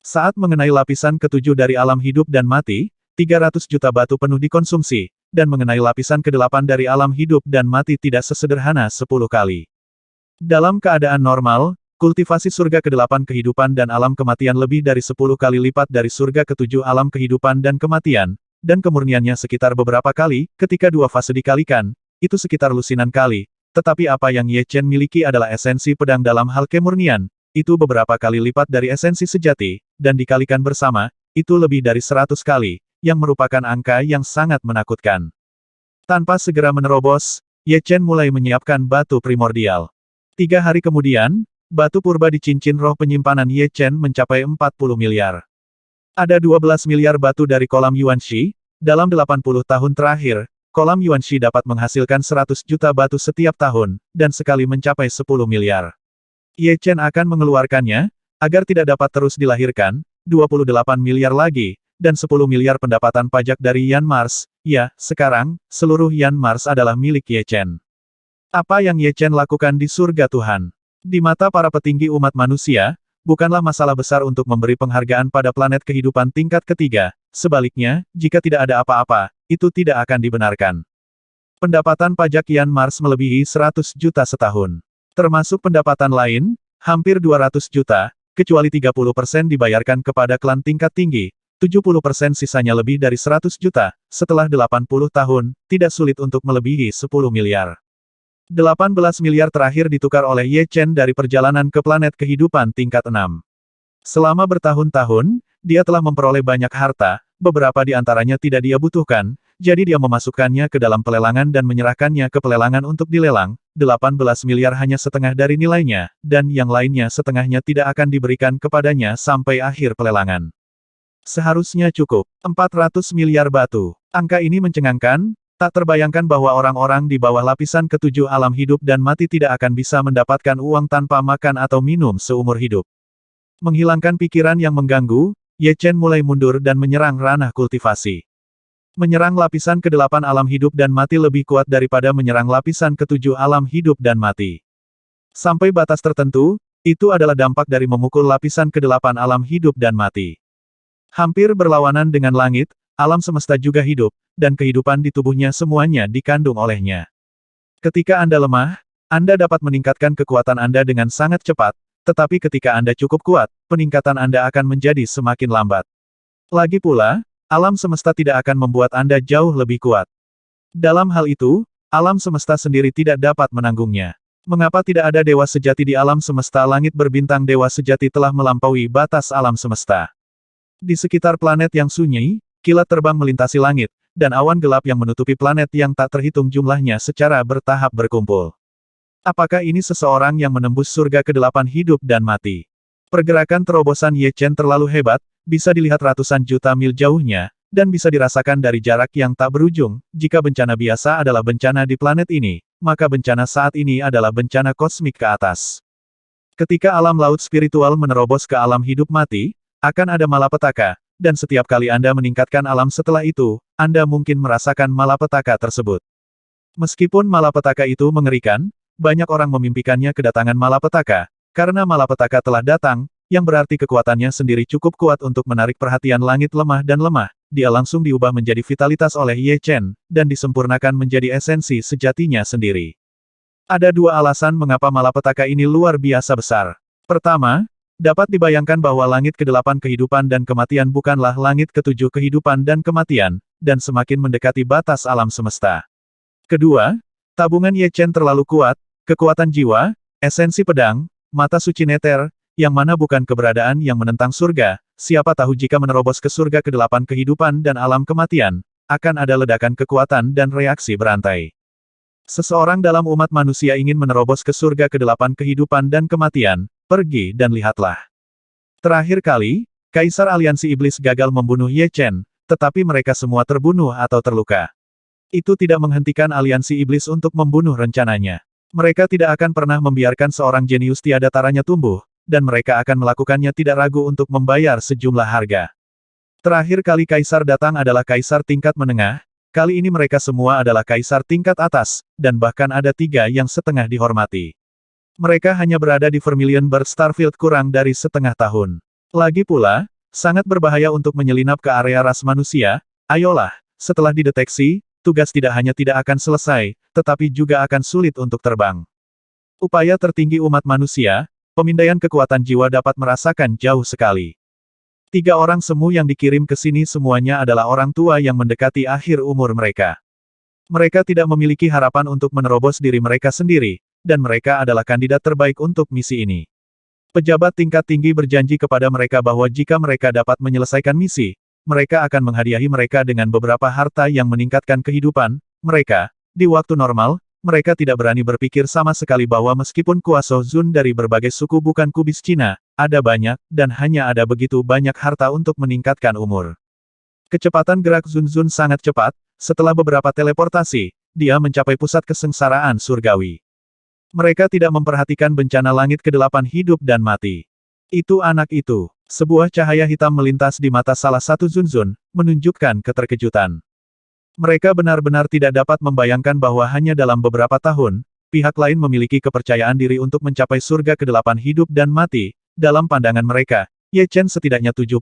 Saat mengenai lapisan ke-7 dari alam hidup dan mati, 300 juta batu penuh dikonsumsi, dan mengenai lapisan ke-8 dari alam hidup dan mati tidak sesederhana 10 kali. Dalam keadaan normal, kultivasi surga ke-8 kehidupan dan alam kematian lebih dari 10 kali lipat dari surga ke-7 alam kehidupan dan kematian, dan kemurniannya sekitar beberapa kali, ketika 2 fase dikalikan, itu sekitar lusinan kali, tetapi apa yang Ye Chen miliki adalah esensi pedang dalam hal kemurnian, itu beberapa kali lipat dari esensi sejati, dan dikalikan bersama, itu lebih dari 100 kali, yang merupakan angka yang sangat menakutkan. Tanpa segera menerobos, Ye Chen mulai menyiapkan batu primordial. 3 hari kemudian, batu purba di cincin roh penyimpanan Ye Chen mencapai 40 miliar. Ada 12 miliar batu dari kolam Yuanxi. Dalam 80 tahun terakhir, kolam Yuanxi dapat menghasilkan 100 juta batu setiap tahun, dan sekali mencapai 10 miliar. Ye Chen akan mengeluarkannya, agar tidak dapat terus dilahirkan, 28 miliar lagi, dan 10 miliar pendapatan pajak dari Yan Mars. Ya, sekarang, seluruh Yan Mars adalah milik Ye Chen. Apa yang Ye Chen lakukan di surga Tuhan? Di mata para petinggi umat manusia, bukanlah masalah besar untuk memberi penghargaan pada planet kehidupan tingkat ketiga. Sebaliknya, jika tidak ada apa-apa, itu tidak akan dibenarkan. Pendapatan pajak Yan Mars melebihi 100 juta setahun. Termasuk pendapatan lain, hampir 200 juta, kecuali 30% dibayarkan kepada klan tingkat tinggi. 70% sisanya lebih dari 100 juta, setelah 80 tahun, tidak sulit untuk melebihi 10 miliar. 18 miliar terakhir ditukar oleh Ye Chen dari perjalanan ke planet kehidupan tingkat 6. Selama bertahun-tahun, dia telah memperoleh banyak harta, beberapa di antaranya tidak dia butuhkan, jadi dia memasukkannya ke dalam pelelangan dan menyerahkannya ke pelelangan untuk dilelang, 18 miliar hanya setengah dari nilainya, dan yang lainnya setengahnya tidak akan diberikan kepadanya sampai akhir pelelangan. Seharusnya cukup, 400 miliar batu. Angka ini mencengangkan, tak terbayangkan bahwa orang-orang di bawah lapisan ketujuh alam hidup dan mati tidak akan bisa mendapatkan uang tanpa makan atau minum seumur hidup. Menghilangkan pikiran yang mengganggu, Ye Chen mulai mundur dan menyerang ranah kultivasi. Menyerang lapisan ke-8 alam hidup dan mati lebih kuat daripada menyerang lapisan ke-7 alam hidup dan mati. Sampai batas tertentu, itu adalah dampak dari memukul lapisan ke-8 alam hidup dan mati. Hampir berlawanan dengan langit, alam semesta juga hidup, dan kehidupan di tubuhnya semuanya dikandung olehnya. Ketika Anda lemah, Anda dapat meningkatkan kekuatan Anda dengan sangat cepat, tetapi ketika Anda cukup kuat, peningkatan Anda akan menjadi semakin lambat. Lagi pula, alam semesta tidak akan membuat Anda jauh lebih kuat. Dalam hal itu, alam semesta sendiri tidak dapat menanggungnya. Mengapa tidak ada dewa sejati di alam semesta? Langit berbintang dewa sejati telah melampaui batas alam semesta. Di sekitar planet yang sunyi, kilat terbang melintasi langit, dan awan gelap yang menutupi planet yang tak terhitung jumlahnya secara bertahap berkumpul. Apakah ini seseorang yang menembus surga ke-8 hidup dan mati? Pergerakan terobosan Ye Chen terlalu hebat, bisa dilihat ratusan juta mil jauhnya, dan bisa dirasakan dari jarak yang tak berujung. Jika bencana biasa adalah bencana di planet ini, maka bencana saat ini adalah bencana kosmik ke atas. Ketika alam laut spiritual menerobos ke alam hidup mati, akan ada malapetaka, dan setiap kali Anda meningkatkan alam setelah itu, Anda mungkin merasakan malapetaka tersebut. Meskipun malapetaka itu mengerikan, banyak orang memimpikannya kedatangan malapetaka, karena malapetaka telah datang, yang berarti kekuatannya sendiri cukup kuat untuk menarik perhatian langit lemah dan lemah, dia langsung diubah menjadi vitalitas oleh Ye Chen, dan disempurnakan menjadi esensi sejatinya sendiri. Ada dua alasan mengapa malapetaka ini luar biasa besar. Pertama, dapat dibayangkan bahwa langit ke-8 kehidupan dan kematian bukanlah langit ke-7 kehidupan dan kematian, dan semakin mendekati batas alam semesta. Kedua, tabungan Ye Chen terlalu kuat, kekuatan jiwa, esensi pedang, mata suci neter, yang mana bukan keberadaan yang menentang surga, siapa tahu jika menerobos ke surga ke-8 kehidupan dan alam kematian, akan ada ledakan kekuatan dan reaksi berantai. Seseorang dalam umat manusia ingin menerobos ke surga ke-8 kehidupan dan kematian, pergi dan lihatlah. Terakhir kali, Kaisar Aliansi Iblis gagal membunuh Ye Chen, tetapi mereka semua terbunuh atau terluka. Itu tidak menghentikan Aliansi Iblis untuk membunuh rencananya. Mereka tidak akan pernah membiarkan seorang jenius tiada taranya tumbuh, dan mereka akan melakukannya tidak ragu untuk membayar sejumlah harga. Terakhir kali Kaisar datang adalah Kaisar tingkat menengah, kali ini mereka semua adalah Kaisar tingkat atas, dan bahkan ada 3 yang setengah dihormati. Mereka hanya berada di Vermilion Bird Starfield kurang dari setengah tahun. Lagi pula, sangat berbahaya untuk menyelinap ke area ras manusia, ayolah, setelah dideteksi, tugas tidak hanya tidak akan selesai, tetapi juga akan sulit untuk terbang. Upaya tertinggi umat manusia, pemindaian kekuatan jiwa dapat merasakan jauh sekali. 3 orang semu yang dikirim ke sini semuanya adalah orang tua yang mendekati akhir umur mereka. Mereka tidak memiliki harapan untuk menerobos diri mereka sendiri, dan mereka adalah kandidat terbaik untuk misi ini. Pejabat tingkat tinggi berjanji kepada mereka bahwa jika mereka dapat menyelesaikan misi, mereka akan menghadiahi mereka dengan beberapa harta yang meningkatkan kehidupan mereka. Di waktu normal, mereka tidak berani berpikir sama sekali bahwa meskipun kuasa Zun dari berbagai suku bukan kubis Cina, ada banyak, dan hanya ada begitu banyak harta untuk meningkatkan umur. Kecepatan gerak Zun Zun sangat cepat, setelah beberapa teleportasi, dia mencapai pusat kesengsaraan surgawi. Mereka tidak memperhatikan bencana langit ke-8 hidup dan mati. Itu anak itu. Sebuah cahaya hitam melintas di mata salah satu Zun Zun, menunjukkan keterkejutan. Mereka benar-benar tidak dapat membayangkan bahwa hanya dalam beberapa tahun, pihak lain memiliki kepercayaan diri untuk mencapai surga ke-8 hidup dan mati. Dalam pandangan mereka, Ye Chen setidaknya 70%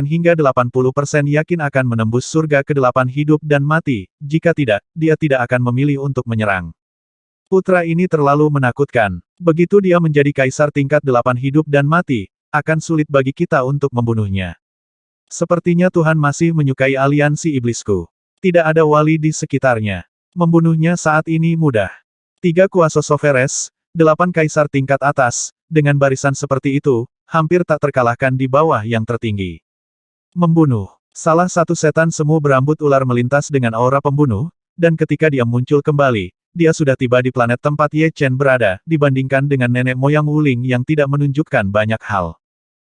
hingga 80% yakin akan menembus surga ke-8 hidup dan mati. Jika tidak, dia tidak akan memilih untuk menyerang. Putra ini terlalu menakutkan. Begitu dia menjadi kaisar tingkat 8 hidup dan mati, akan sulit bagi kita untuk membunuhnya. Sepertinya Tuhan masih menyukai aliansi iblisku. Tidak ada wali di sekitarnya. Membunuhnya saat ini mudah. 3 kuasa Soveres, 8 kaisar tingkat atas, dengan barisan seperti itu, hampir tak terkalahkan di bawah yang tertinggi. Membunuh. Salah satu setan semu berambut ular melintas dengan aura pembunuh, dan ketika dia muncul kembali, dia sudah tiba di planet tempat Ye Chen berada, dibandingkan dengan nenek moyang Wuling yang tidak menunjukkan banyak hal.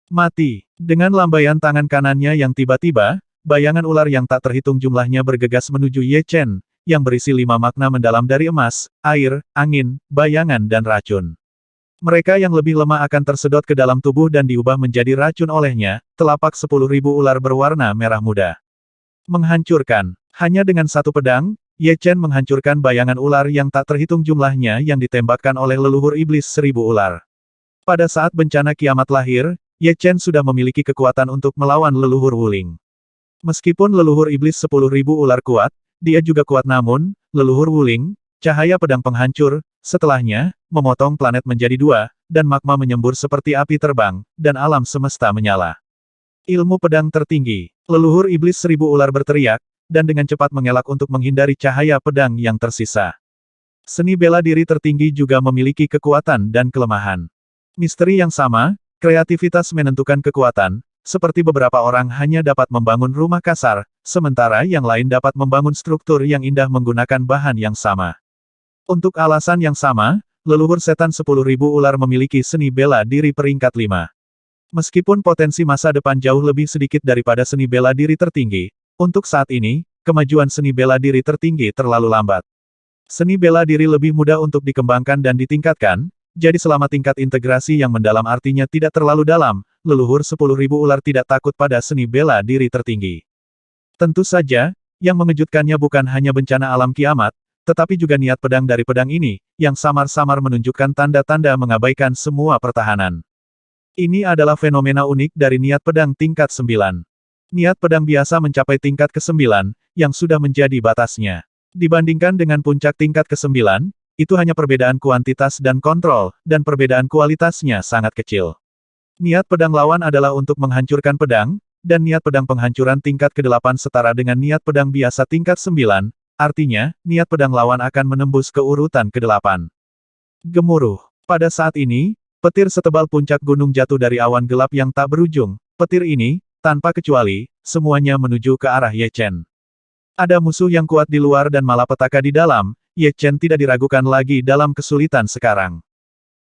Mati. Dengan lambaian tangan kanannya yang tiba-tiba, bayangan ular yang tak terhitung jumlahnya bergegas menuju Ye Chen, yang berisi 5 makna mendalam dari emas, air, angin, bayangan dan racun. Mereka yang lebih lemah akan tersedot ke dalam tubuh dan diubah menjadi racun olehnya, telapak 10.000 ular berwarna merah muda. Menghancurkan. Hanya dengan satu pedang, Ye Chen menghancurkan bayangan ular yang tak terhitung jumlahnya yang ditembakkan oleh leluhur iblis 1000 ular. Pada saat bencana kiamat lahir, Ye Chen sudah memiliki kekuatan untuk melawan leluhur Wuling. Meskipun leluhur iblis 10.000 ular kuat, dia juga kuat namun, leluhur Wuling, cahaya pedang penghancur, setelahnya, memotong planet menjadi 2, dan magma menyembur seperti api terbang, dan alam semesta menyala. Ilmu pedang tertinggi. Leluhur iblis 1000 ular berteriak, dan dengan cepat mengelak untuk menghindari cahaya pedang yang tersisa. Seni bela diri tertinggi juga memiliki kekuatan dan kelemahan. Misteri yang sama, kreativitas menentukan kekuatan, seperti beberapa orang hanya dapat membangun rumah kasar, sementara yang lain dapat membangun struktur yang indah menggunakan bahan yang sama. Untuk alasan yang sama, leluhur setan 10.000 ular memiliki seni bela diri peringkat 5. Meskipun potensi masa depan jauh lebih sedikit daripada seni bela diri tertinggi, untuk saat ini, kemajuan seni bela diri tertinggi terlalu lambat. Seni bela diri lebih mudah untuk dikembangkan dan ditingkatkan, jadi selama tingkat integrasi yang mendalam artinya tidak terlalu dalam, leluhur 10.000 ular tidak takut pada seni bela diri tertinggi. Tentu saja, yang mengejutkannya bukan hanya bencana alam kiamat, tetapi juga niat pedang dari pedang ini, yang samar-samar menunjukkan tanda-tanda mengabaikan semua pertahanan. Ini adalah fenomena unik dari niat pedang tingkat 9. Niat pedang biasa mencapai tingkat ke-9, yang sudah menjadi batasnya. Dibandingkan dengan puncak tingkat ke-9, itu hanya perbedaan kuantitas dan kontrol, dan perbedaan kualitasnya sangat kecil. Niat pedang lawan adalah untuk menghancurkan pedang, dan niat pedang penghancuran tingkat ke-8 setara dengan niat pedang biasa tingkat 9, artinya, niat pedang lawan akan menembus ke urutan ke-8. Gemuruh. Pada saat ini, petir setebal puncak gunung jatuh dari awan gelap yang tak berujung. Petir ini, tanpa kecuali, semuanya menuju ke arah Ye Chen. Ada musuh yang kuat di luar dan malapetaka di dalam, Ye Chen tidak diragukan lagi dalam kesulitan sekarang.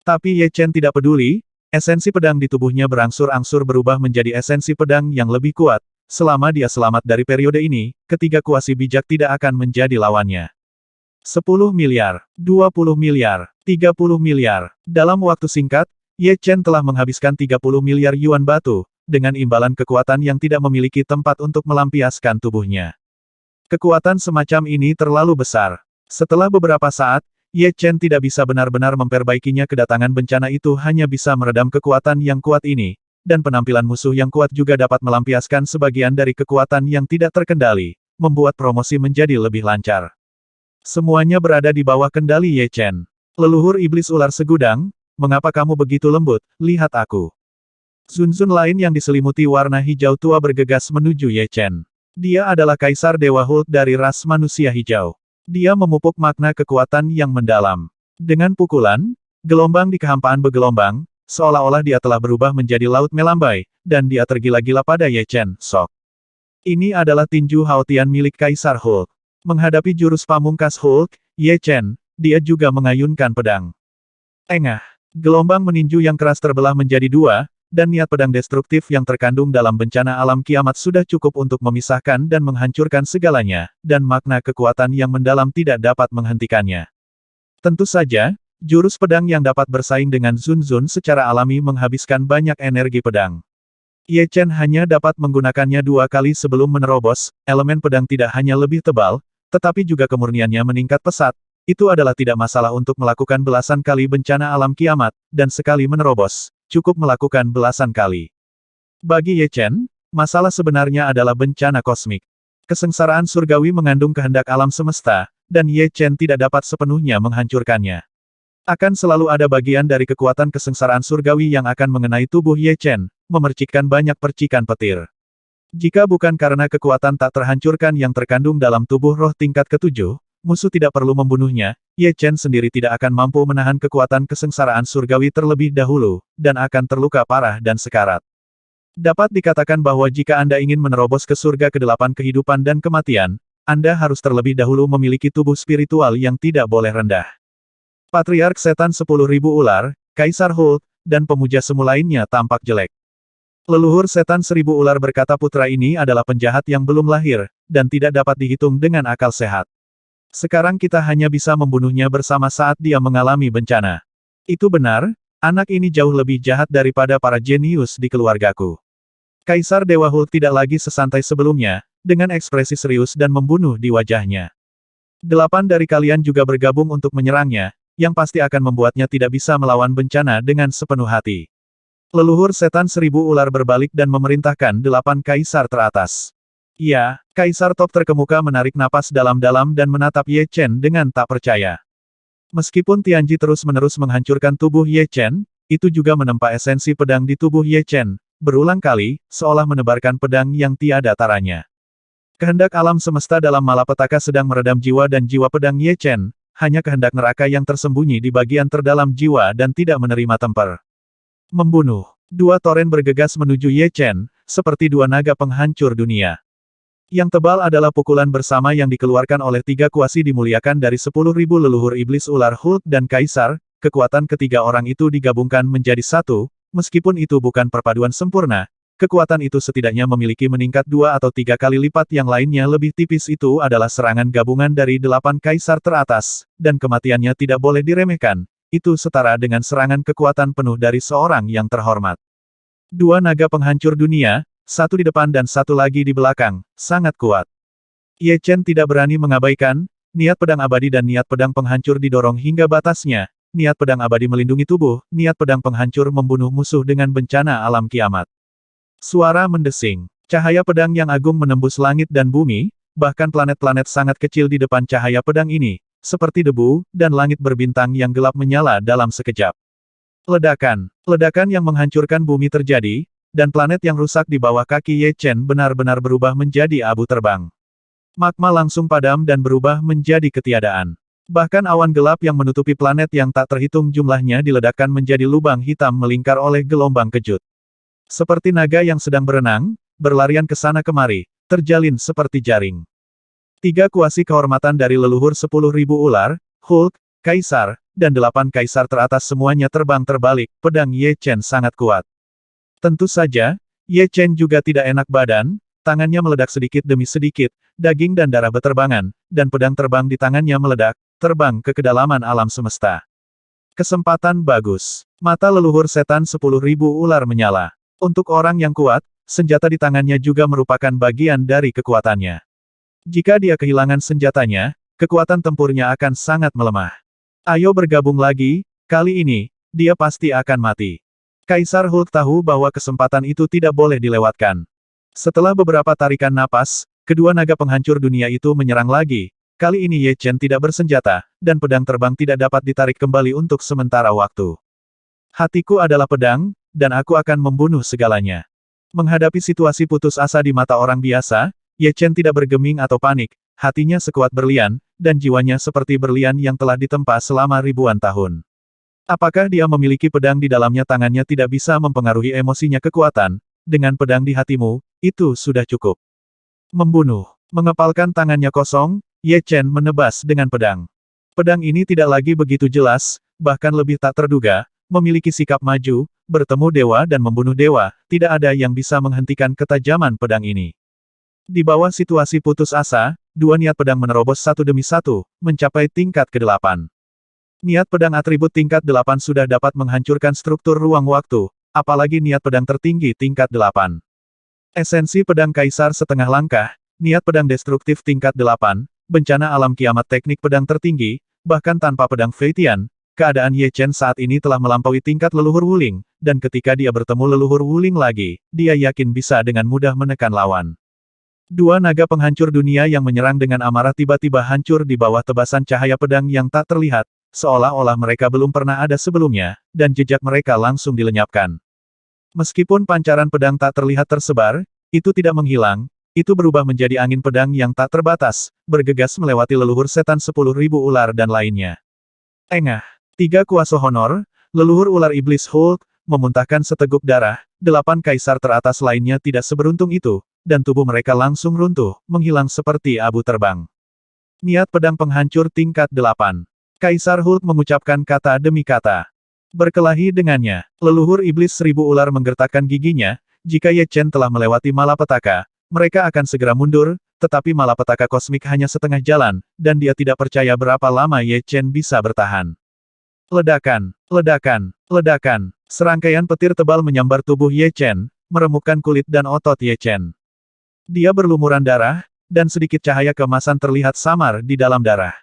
Tapi Ye Chen tidak peduli, esensi pedang di tubuhnya berangsur-angsur berubah menjadi esensi pedang yang lebih kuat. Selama dia selamat dari periode ini, ketiga kuasi bijak tidak akan menjadi lawannya. 10 miliar, 20 miliar, 30 miliar. Dalam waktu singkat, Ye Chen telah menghabiskan 30 miliar yuan batu, dengan imbalan kekuatan yang tidak memiliki tempat untuk melampiaskan tubuhnya. Kekuatan semacam ini terlalu besar. Setelah beberapa saat, Ye Chen tidak bisa benar-benar memperbaikinya. Kedatangan bencana itu hanya bisa meredam kekuatan yang kuat ini, dan penampilan musuh yang kuat juga dapat melampiaskan sebagian dari kekuatan yang tidak terkendali, membuat promosi menjadi lebih lancar. Semuanya berada di bawah kendali Ye Chen. Leluhur iblis ular segudang, mengapa kamu begitu lembut, lihat aku. Zun-Zun lain yang diselimuti warna hijau tua bergegas menuju Ye Chen. Dia adalah Kaisar Dewa Hulk dari ras manusia hijau. Dia memupuk makna kekuatan yang mendalam. Dengan pukulan, gelombang di kehampaan bergelombang, seolah-olah dia telah berubah menjadi laut melambai, dan dia tergila-gila pada Ye Chen, sok. Ini adalah tinju Haotian milik Kaisar Hulk. Menghadapi jurus pamungkas Hulk, Ye Chen, dia juga mengayunkan pedang. Engah. Gelombang meninju yang keras terbelah menjadi 2, dan niat pedang destruktif yang terkandung dalam bencana alam kiamat sudah cukup untuk memisahkan dan menghancurkan segalanya, dan makna kekuatan yang mendalam tidak dapat menghentikannya. Tentu saja, jurus pedang yang dapat bersaing dengan Zun-Zun secara alami menghabiskan banyak energi pedang. Ye Chen hanya dapat menggunakannya 2 kali sebelum menerobos. Elemen pedang tidak hanya lebih tebal, tetapi juga kemurniannya meningkat pesat. Itu adalah tidak masalah untuk melakukan belasan kali bencana alam kiamat, dan sekali menerobos, cukup melakukan belasan kali. Bagi Ye Chen, masalah sebenarnya adalah bencana kosmik. Kesengsaraan surgawi mengandung kehendak alam semesta, dan Ye Chen tidak dapat sepenuhnya menghancurkannya. Akan selalu ada bagian dari kekuatan kesengsaraan surgawi yang akan mengenai tubuh Ye Chen, memercikkan banyak percikan petir. Jika bukan karena kekuatan tak terhancurkan yang terkandung dalam tubuh roh tingkat ke-7, musuh tidak perlu membunuhnya, Ye Chen sendiri tidak akan mampu menahan kekuatan kesengsaraan surgawi terlebih dahulu, dan akan terluka parah dan sekarat. Dapat dikatakan bahwa jika Anda ingin menerobos ke surga ke-8 kehidupan dan kematian, Anda harus terlebih dahulu memiliki tubuh spiritual yang tidak boleh rendah. Patriark Setan 10.000 Ular, Kaisar Hulk, dan pemuja semu lainnya tampak jelek. Leluhur Setan 1000 Ular berkata putra ini adalah penjahat yang belum lahir, dan tidak dapat dihitung dengan akal sehat. Sekarang kita hanya bisa membunuhnya bersama saat dia mengalami bencana. Itu benar, anak ini jauh lebih jahat daripada para jenius di keluargaku. Kaisar Dewa Hulk tidak lagi sesantai sebelumnya, dengan ekspresi serius dan membunuh di wajahnya. 8 dari kalian juga bergabung untuk menyerangnya, yang pasti akan membuatnya tidak bisa melawan bencana dengan sepenuh hati. Leluhur Setan 1000 Ular berbalik dan memerintahkan 8 kaisar teratas. Ya, Kaisar Top terkemuka menarik napas dalam-dalam dan menatap Ye Chen dengan tak percaya. Meskipun Tianji terus-menerus menghancurkan tubuh Ye Chen, itu juga menempa esensi pedang di tubuh Ye Chen, berulang kali, seolah menebarkan pedang yang tiada taranya. Kehendak alam semesta dalam malapetaka sedang meredam jiwa dan jiwa pedang Ye Chen, hanya kehendak neraka yang tersembunyi di bagian terdalam jiwa dan tidak menerima temper. Membunuh. 2 toren bergegas menuju Ye Chen, seperti 2 naga penghancur dunia. Yang tebal adalah pukulan bersama yang dikeluarkan oleh 3 kuasi dimuliakan dari 10.000 leluhur iblis ular Hulk dan Kaisar, kekuatan ketiga orang itu digabungkan menjadi satu, meskipun itu bukan perpaduan sempurna, kekuatan itu setidaknya memiliki meningkat 2 atau 3 kali lipat yang lainnya lebih tipis itu adalah serangan gabungan dari 8 kaisar teratas, dan kematiannya tidak boleh diremehkan, itu setara dengan serangan kekuatan penuh dari seorang yang terhormat. 2 naga penghancur dunia, satu di depan dan satu lagi di belakang, sangat kuat. Ye Chen tidak berani mengabaikan, niat pedang abadi dan niat pedang penghancur didorong hingga batasnya, niat pedang abadi melindungi tubuh, niat pedang penghancur membunuh musuh dengan bencana alam kiamat. Suara mendesing. Cahaya pedang yang agung menembus langit dan bumi, bahkan planet-planet sangat kecil di depan cahaya pedang ini, seperti debu, dan langit berbintang yang gelap menyala dalam sekejap. Ledakan. Ledakan yang menghancurkan bumi terjadi, dan planet yang rusak di bawah kaki Ye Chen benar-benar berubah menjadi abu terbang. Magma langsung padam dan berubah menjadi ketiadaan. Bahkan awan gelap yang menutupi planet yang tak terhitung jumlahnya diledakkan menjadi lubang hitam melingkar oleh gelombang kejut. Seperti naga yang sedang berenang, berlarian ke sana kemari, terjalin seperti jaring. 3 kuasi kehormatan dari leluhur 10.000 ular, Hulk, Kaisar, dan 8 kaisar teratas semuanya terbang terbalik, pedang Ye Chen sangat kuat. Tentu saja, Ye Chen juga tidak enak badan, tangannya meledak sedikit demi sedikit, daging dan darah beterbangan, dan pedang terbang di tangannya meledak, terbang ke kedalaman alam semesta. Kesempatan bagus. Mata leluhur setan 10.000 ular menyala. Untuk orang yang kuat, senjata di tangannya juga merupakan bagian dari kekuatannya. Jika dia kehilangan senjatanya, kekuatan tempurnya akan sangat melemah. Ayo bergabung lagi, kali ini, dia pasti akan mati. Kaisar Hulk tahu bahwa kesempatan itu tidak boleh dilewatkan. Setelah beberapa tarikan napas, kedua naga penghancur dunia itu menyerang lagi. Kali ini Ye Chen tidak bersenjata, dan pedang terbang tidak dapat ditarik kembali untuk sementara waktu. Hatiku adalah pedang, dan aku akan membunuh segalanya. Menghadapi situasi putus asa di mata orang biasa, Ye Chen tidak bergeming atau panik, hatinya sekuat berlian, dan jiwanya seperti berlian yang telah ditempa selama ribuan tahun. Apakah dia memiliki pedang di dalamnya tangannya tidak bisa mempengaruhi emosinya kekuatan, dengan pedang di hatimu, itu sudah cukup. Membunuh. Mengepalkan tangannya kosong, Ye Chen menebas dengan pedang. Pedang ini tidak lagi begitu jelas, bahkan lebih tak terduga, memiliki sikap maju, bertemu dewa dan membunuh dewa, tidak ada yang bisa menghentikan ketajaman pedang ini. Di bawah situasi putus asa, dua niat pedang menerobos satu demi satu, mencapai tingkat ke-8. Niat pedang atribut tingkat 8 sudah dapat menghancurkan struktur ruang waktu, apalagi niat pedang tertinggi tingkat 8. Esensi pedang kaisar setengah langkah, niat pedang destruktif tingkat 8, bencana alam kiamat teknik pedang tertinggi, bahkan tanpa pedang Feitian, keadaan Ye Chen saat ini telah melampaui tingkat leluhur Wuling, dan ketika dia bertemu leluhur Wuling lagi, dia yakin bisa dengan mudah menekan lawan. Dua naga penghancur dunia yang menyerang dengan amarah tiba-tiba hancur di bawah tebasan cahaya pedang yang tak terlihat, seolah-olah mereka belum pernah ada sebelumnya, dan jejak mereka langsung dilenyapkan. Meskipun pancaran pedang tak terlihat tersebar, itu tidak menghilang, itu berubah menjadi angin pedang yang tak terbatas, bergegas melewati leluhur setan 10.000 ular dan lainnya. Engah. 3 kuasa honor, leluhur ular iblis Hulk, memuntahkan seteguk darah, 8 kaisar teratas lainnya tidak seberuntung itu, dan tubuh mereka langsung runtuh, menghilang seperti abu terbang. Niat pedang penghancur tingkat 8. Kaisar Hulk mengucapkan kata demi kata. Berkelahi dengannya, leluhur iblis 1000 ular menggertakkan giginya, jika Ye Chen telah melewati malapetaka, mereka akan segera mundur, tetapi malapetaka kosmik hanya setengah jalan, dan dia tidak percaya berapa lama Ye Chen bisa bertahan. Ledakan, ledakan, ledakan. Serangkaian petir tebal menyambar tubuh Ye Chen, meremukkan kulit dan otot Ye Chen. Dia berlumuran darah, dan sedikit cahaya keemasan terlihat samar di dalam darah.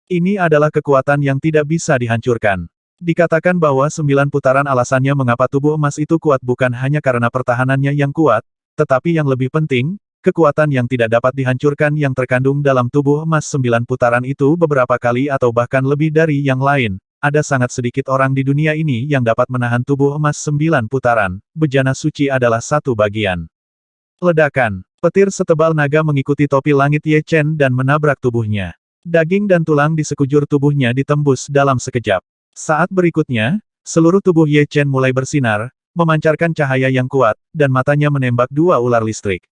Ini adalah kekuatan yang tidak bisa dihancurkan. Dikatakan bahwa 9 putaran alasannya mengapa tubuh emas itu kuat bukan hanya karena pertahanannya yang kuat, tetapi yang lebih penting, kekuatan yang tidak dapat dihancurkan yang terkandung dalam tubuh emas 9 putaran itu beberapa kali atau bahkan lebih dari yang lain. Ada sangat sedikit orang di dunia ini yang dapat menahan tubuh emas 9 putaran, bejana suci adalah satu bagian. Ledakan, petir setebal naga mengikuti topi langit Ye Chen dan menabrak tubuhnya. Daging dan tulang di sekujur tubuhnya ditembus dalam sekejap. Saat berikutnya, seluruh tubuh Ye Chen mulai bersinar, memancarkan cahaya yang kuat, dan matanya menembak 2 ular listrik.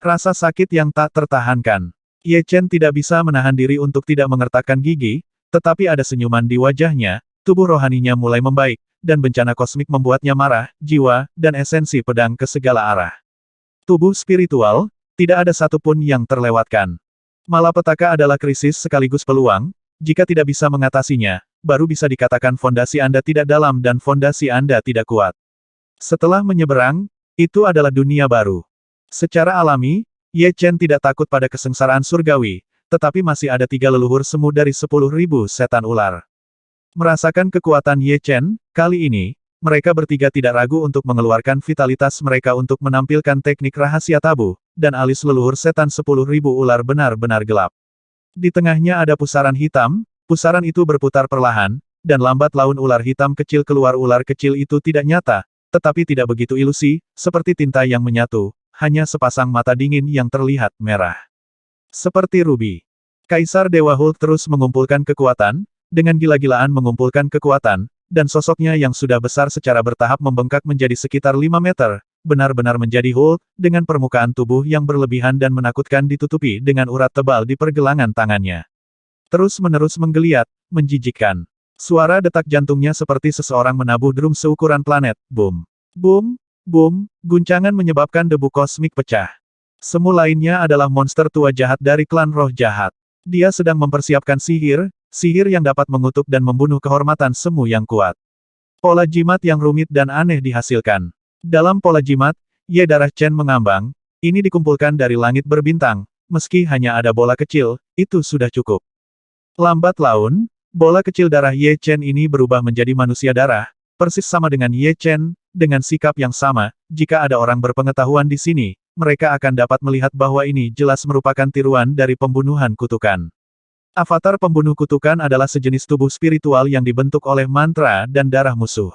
Rasa sakit yang tak tertahankan. Ye Chen tidak bisa menahan diri untuk tidak mengertakkan gigi, tetapi ada senyuman di wajahnya, tubuh rohaninya mulai membaik, dan bencana kosmik membuatnya marah, jiwa, dan esensi pedang ke segala arah. Tubuh spiritual, tidak ada satupun yang terlewatkan. Malapetaka adalah krisis sekaligus peluang, jika tidak bisa mengatasinya, baru bisa dikatakan fondasi Anda tidak dalam dan fondasi Anda tidak kuat. Setelah menyeberang, itu adalah dunia baru. Secara alami, Ye Chen tidak takut pada kesengsaraan surgawi, tetapi masih ada 3 leluhur semu dari 10.000 setan ular. Merasakan kekuatan Ye Chen, kali ini, mereka bertiga tidak ragu untuk mengeluarkan vitalitas mereka untuk menampilkan teknik rahasia tabu, dan alis leluhur setan 10.000 ular benar-benar gelap. Di tengahnya ada pusaran hitam, pusaran itu berputar perlahan, dan lambat laun ular hitam kecil keluar. Ular kecil itu tidak nyata, tetapi tidak begitu ilusi, seperti tinta yang menyatu, hanya sepasang mata dingin yang terlihat merah. Seperti rubi. Kaisar Dewa Hulk terus mengumpulkan kekuatan, dengan gila-gilaan mengumpulkan kekuatan, dan sosoknya yang sudah besar secara bertahap membengkak menjadi sekitar 5 meter, benar-benar menjadi Hulk, dengan permukaan tubuh yang berlebihan dan menakutkan ditutupi dengan urat tebal di pergelangan tangannya. Terus-menerus menggeliat, menjijikkan. Suara detak jantungnya seperti seseorang menabuh drum seukuran planet, boom. Boom, boom, guncangan menyebabkan debu kosmik pecah. Semu lainnya adalah monster tua jahat dari klan roh jahat. Dia sedang mempersiapkan sihir, sihir yang dapat mengutuk dan membunuh kehormatan semu yang kuat. Pola jimat yang rumit dan aneh dihasilkan. Dalam pola jimat, Ye darah Chen mengambang, ini dikumpulkan dari langit berbintang, meski hanya ada bola kecil, itu sudah cukup. Lambat laun, bola kecil darah Ye Chen ini berubah menjadi manusia darah, persis sama dengan Ye Chen, dengan sikap yang sama, jika ada orang berpengetahuan di sini, mereka akan dapat melihat bahwa ini jelas merupakan tiruan dari pembunuhan kutukan. Avatar pembunuh kutukan adalah sejenis tubuh spiritual yang dibentuk oleh mantra dan darah musuh.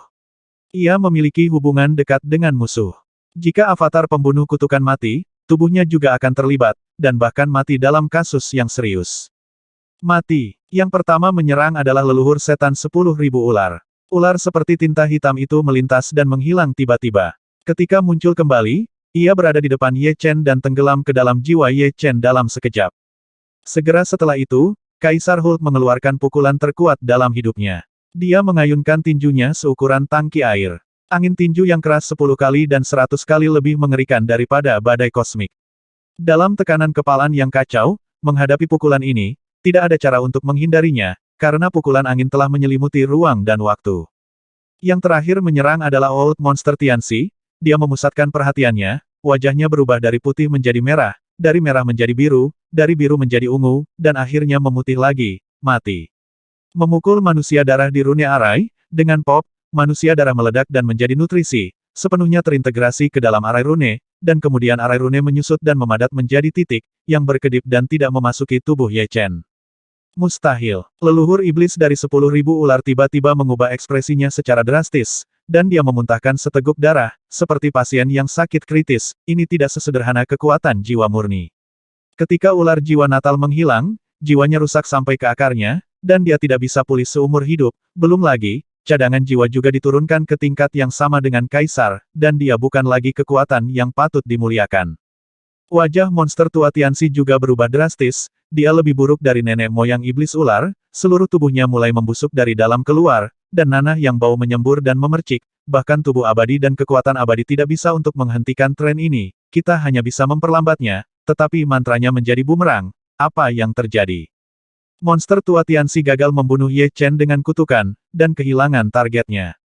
Ia memiliki hubungan dekat dengan musuh. Jika avatar pembunuh kutukan mati, tubuhnya juga akan terlibat, dan bahkan mati dalam kasus yang serius. Mati. Yang pertama menyerang adalah leluhur setan 10.000 ular. Ular seperti tinta hitam itu melintas dan menghilang tiba-tiba. Ketika muncul kembali, ia berada di depan Ye Chen dan tenggelam ke dalam jiwa Ye Chen dalam sekejap. Segera setelah itu, Kaisar Hulk mengeluarkan pukulan terkuat dalam hidupnya. Dia mengayunkan tinjunya seukuran tangki air. Angin tinju yang keras 10 kali dan 100 kali lebih mengerikan daripada badai kosmik. Dalam tekanan kepalan yang kacau, menghadapi pukulan ini, tidak ada cara untuk menghindarinya, karena pukulan angin telah menyelimuti ruang dan waktu. Yang terakhir menyerang adalah Old Monster Tianxi. Dia memusatkan perhatiannya, wajahnya berubah dari putih menjadi merah, dari merah menjadi biru, dari biru menjadi ungu, dan akhirnya memutih lagi, mati. Memukul manusia darah di rune arai, dengan pop, manusia darah meledak dan menjadi nutrisi, sepenuhnya terintegrasi ke dalam arai rune, dan kemudian arai rune menyusut dan memadat menjadi titik, yang berkedip dan tidak memasuki tubuh Ye Chen. Mustahil. Leluhur iblis dari 10.000 ular tiba-tiba mengubah ekspresinya secara drastis, dan dia memuntahkan seteguk darah, seperti pasien yang sakit kritis. Ini tidak sesederhana kekuatan jiwa murni. Ketika ular jiwa natal menghilang, jiwanya rusak sampai ke akarnya, dan dia tidak bisa pulih seumur hidup. Belum lagi, cadangan jiwa juga diturunkan ke tingkat yang sama dengan Kaisar, dan dia bukan lagi kekuatan yang patut dimuliakan. Wajah monster tua Tianxi juga berubah drastis, dia lebih buruk dari nenek moyang iblis ular, seluruh tubuhnya mulai membusuk dari dalam keluar, dan nanah yang bau menyembur dan memercik, bahkan tubuh abadi dan kekuatan abadi tidak bisa untuk menghentikan tren ini, kita hanya bisa memperlambatnya, tetapi mantranya menjadi bumerang. Apa yang terjadi? Monster tua Tianxi gagal membunuh Ye Chen dengan kutukan, dan kehilangan targetnya.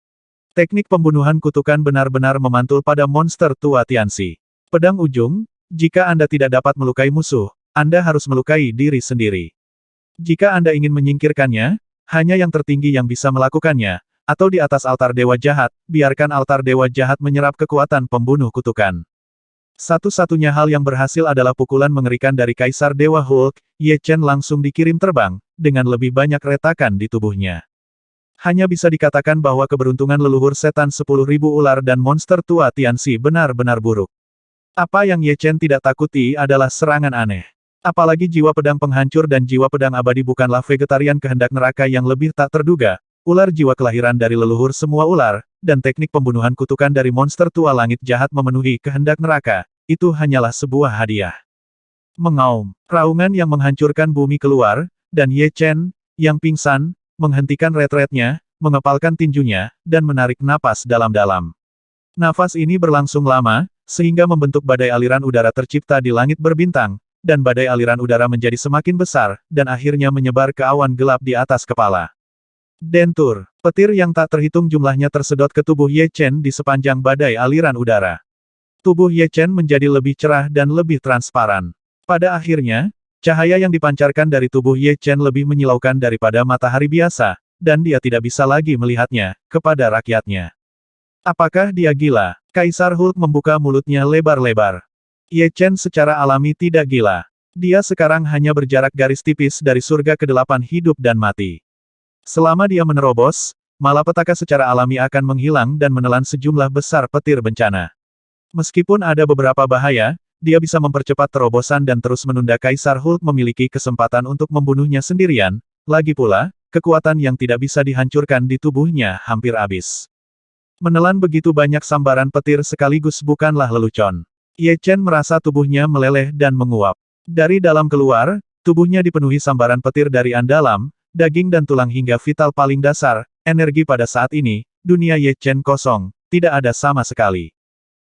Teknik pembunuhan kutukan benar-benar memantul pada monster tua Tianxi. Pedang ujung, jika Anda tidak dapat melukai musuh, Anda harus melukai diri sendiri. Jika Anda ingin menyingkirkannya, hanya yang tertinggi yang bisa melakukannya, atau di atas altar dewa jahat, biarkan altar dewa jahat menyerap kekuatan pembunuh kutukan. Satu-satunya hal yang berhasil adalah pukulan mengerikan dari Kaisar Dewa Hulk, Ye Chen langsung dikirim terbang, dengan lebih banyak retakan di tubuhnya. Hanya bisa dikatakan bahwa keberuntungan leluhur setan 10.000 ular dan monster tua Tianxi benar-benar buruk. Apa yang Ye Chen tidak takuti adalah serangan aneh. Apalagi jiwa pedang penghancur dan jiwa pedang abadi bukanlah vegetarian kehendak neraka yang lebih tak terduga, ular jiwa kelahiran dari leluhur semua ular, dan teknik pembunuhan kutukan dari monster tua langit jahat memenuhi kehendak neraka, itu hanyalah sebuah hadiah. Mengaum, raungan yang menghancurkan bumi keluar, dan Ye Chen, yang pingsan, menghentikan retretnya, mengepalkan tinjunya, dan menarik napas dalam-dalam. Nafas ini berlangsung lama, sehingga membentuk badai aliran udara tercipta di langit berbintang, dan badai aliran udara menjadi semakin besar, dan akhirnya menyebar ke awan gelap di atas kepala. Dentur, petir yang tak terhitung jumlahnya tersedot ke tubuh Ye Chen di sepanjang badai aliran udara. Tubuh Ye Chen menjadi lebih cerah dan lebih transparan. Pada akhirnya, cahaya yang dipancarkan dari tubuh Ye Chen lebih menyilaukan daripada matahari biasa, dan dia tidak bisa lagi melihatnya, kepada rakyatnya. Apakah dia gila? Kaisar Hulk membuka mulutnya lebar-lebar. Ye Chen secara alami tidak gila. Dia sekarang hanya berjarak garis tipis dari surga ke-8 hidup dan mati. Selama dia menerobos, malapetaka secara alami akan menghilang dan menelan sejumlah besar petir bencana. Meskipun ada beberapa bahaya, dia bisa mempercepat terobosan dan terus menunda Kaisar Hulk memiliki kesempatan untuk membunuhnya sendirian, lagi pula, kekuatan yang tidak bisa dihancurkan di tubuhnya hampir habis. Menelan begitu banyak sambaran petir sekaligus bukanlah lelucon. Ye Chen merasa tubuhnya meleleh dan menguap. Dari dalam keluar, tubuhnya dipenuhi sambaran petir dari dalam, daging dan tulang hingga vital paling dasar, energi pada saat ini, dunia Ye Chen kosong, tidak ada sama sekali.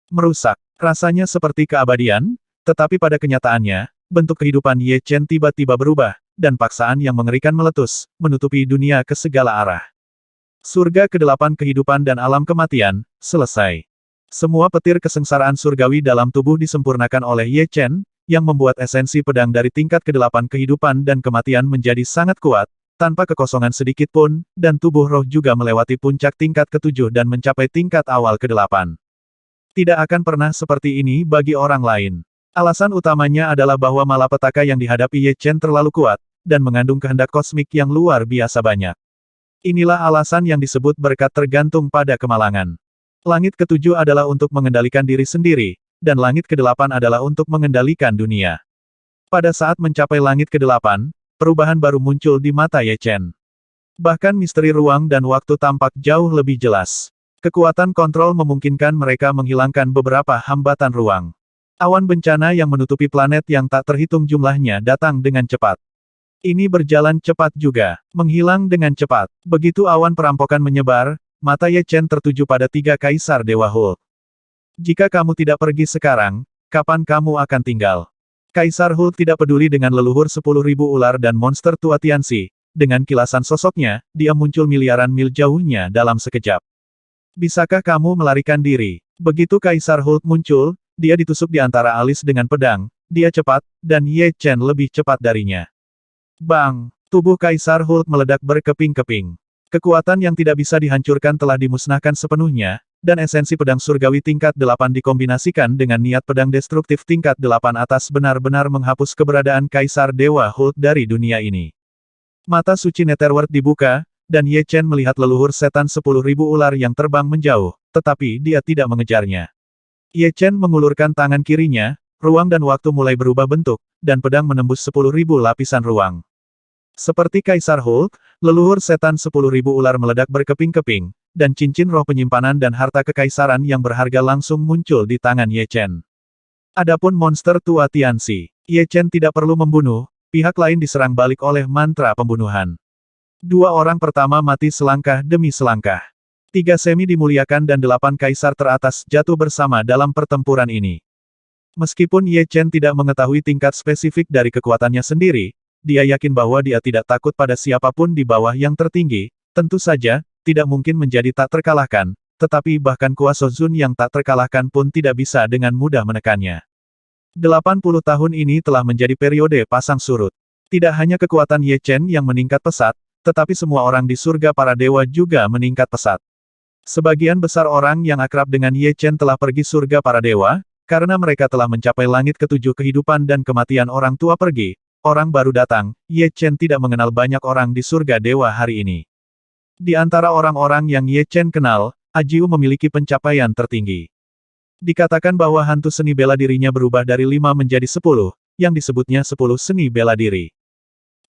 Merusak, rasanya seperti keabadian, tetapi pada kenyataannya, bentuk kehidupan Ye Chen tiba-tiba berubah, dan paksaan yang mengerikan meletus, menutupi dunia ke segala arah. Surga ke-8 kehidupan dan alam kematian, selesai. Semua petir kesengsaraan surgawi dalam tubuh disempurnakan oleh Ye Chen, yang membuat esensi pedang dari tingkat ke-8 kehidupan dan kematian menjadi sangat kuat, tanpa kekosongan sedikit pun, dan tubuh roh juga melewati puncak tingkat ke-7 dan mencapai tingkat awal ke-8. Tidak akan pernah seperti ini bagi orang lain. Alasan utamanya adalah bahwa malapetaka yang dihadapi Ye Chen terlalu kuat, dan mengandung kehendak kosmik yang luar biasa banyak. Inilah alasan yang disebut berkat tergantung pada kemalangan. Langit ke-7 adalah untuk mengendalikan diri sendiri, dan langit ke-8 adalah untuk mengendalikan dunia. Pada saat mencapai langit ke-8, perubahan baru muncul di mata Ye Chen. Bahkan misteri ruang dan waktu tampak jauh lebih jelas. Kekuatan kontrol memungkinkan mereka menghilangkan beberapa hambatan ruang. Awan bencana yang menutupi planet yang tak terhitung jumlahnya datang dengan cepat. Ini berjalan cepat juga, menghilang dengan cepat. Begitu awan perampokan menyebar, mata Ye Chen tertuju pada 3 Kaisar Dewa Hulk. Jika kamu tidak pergi sekarang, kapan kamu akan tinggal? Kaisar Hulk tidak peduli dengan leluhur 10.000 ular dan monster tua Tianxi. Dengan kilasan sosoknya, dia muncul miliaran mil jauhnya dalam sekejap. Bisakah kamu melarikan diri? Begitu Kaisar Hulk muncul, dia ditusuk di antara alis dengan pedang. Dia cepat, dan Ye Chen lebih cepat darinya. Bang! Tubuh Kaisar Hulk meledak berkeping-keping. Kekuatan yang tidak bisa dihancurkan telah dimusnahkan sepenuhnya, dan esensi pedang surgawi tingkat 8 dikombinasikan dengan niat pedang destruktif tingkat 8 atas benar-benar menghapus keberadaan Kaisar Dewa Hulk dari dunia ini. Mata suci Netherworld dibuka, dan Ye Chen melihat leluhur setan 10.000 ular yang terbang menjauh, tetapi dia tidak mengejarnya. Ye Chen mengulurkan tangan kirinya, ruang dan waktu mulai berubah bentuk, dan pedang menembus 10.000 lapisan ruang. Seperti Kaisar Hulk, leluhur setan 10.000 ular meledak berkeping-keping, dan cincin roh penyimpanan dan harta kekaisaran yang berharga langsung muncul di tangan Ye Chen. Adapun monster tua Tianxi, Ye Chen tidak perlu membunuh, pihak lain diserang balik oleh mantra pembunuhan. Dua orang pertama mati selangkah demi selangkah. 3 semi dimuliakan dan 8 kaisar teratas jatuh bersama dalam pertempuran ini. Meskipun Ye Chen tidak mengetahui tingkat spesifik dari kekuatannya sendiri, dia yakin bahwa dia tidak takut pada siapapun di bawah yang tertinggi, tentu saja, tidak mungkin menjadi tak terkalahkan, tetapi bahkan kuasa Zun yang tak terkalahkan pun tidak bisa dengan mudah menekannya. 80 tahun ini telah menjadi periode pasang surut. Tidak hanya kekuatan Ye Chen yang meningkat pesat, tetapi semua orang di surga para dewa juga meningkat pesat. Sebagian besar orang yang akrab dengan Ye Chen telah pergi surga para dewa, karena mereka telah mencapai langit ketujuh kehidupan dan kematian orang tua pergi, orang baru datang, Ye Chen tidak mengenal banyak orang di surga dewa hari ini. Di antara orang-orang yang Ye Chen kenal, Ajiu memiliki pencapaian tertinggi. Dikatakan bahwa hantu seni bela dirinya berubah dari 5 menjadi 10, yang disebutnya 10 seni bela diri.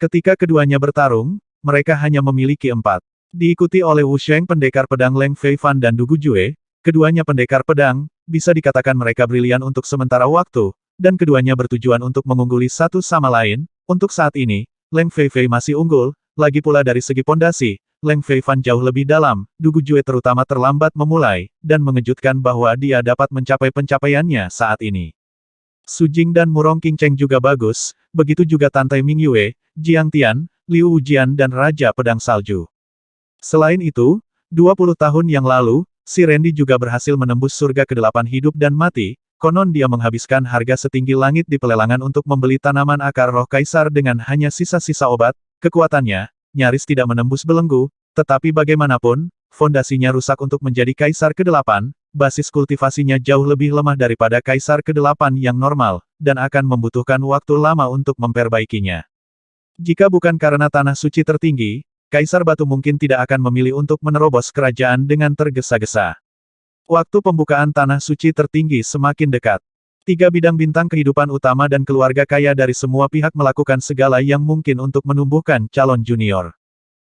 Ketika keduanya bertarung, mereka hanya memiliki 4. Diikuti oleh Wu Sheng pendekar pedang Leng Feifan dan Du Gujue, keduanya pendekar pedang, bisa dikatakan mereka brilian untuk sementara waktu, dan keduanya bertujuan untuk mengungguli satu sama lain. Untuk saat ini, Leng Feifei masih unggul, lagi pula dari segi pondasi, Leng Feifan jauh lebih dalam, Du Gujue terutama terlambat memulai, dan mengejutkan bahwa dia dapat mencapai pencapaiannya saat ini. Su Jing dan Murong Qingcheng juga bagus, begitu juga Tantai Mingyue, Jiang Tian, Liu Wujian dan Raja Pedang Salju. Selain itu, 20 tahun yang lalu, si Randy juga berhasil menembus surga ke-8 hidup dan mati, konon dia menghabiskan harga setinggi langit di pelelangan untuk membeli tanaman akar roh kaisar dengan hanya sisa-sisa obat, kekuatannya, nyaris tidak menembus belenggu, tetapi bagaimanapun, fondasinya rusak untuk menjadi kaisar ke-8, basis kultivasinya jauh lebih lemah daripada kaisar ke-8 yang normal, dan akan membutuhkan waktu lama untuk memperbaikinya. Jika bukan karena tanah suci tertinggi, Kaisar Batu mungkin tidak akan memilih untuk menerobos kerajaan dengan tergesa-gesa. Waktu pembukaan tanah suci tertinggi semakin dekat. 3 bidang bintang kehidupan utama dan keluarga kaya dari semua pihak melakukan segala yang mungkin untuk menumbuhkan calon junior.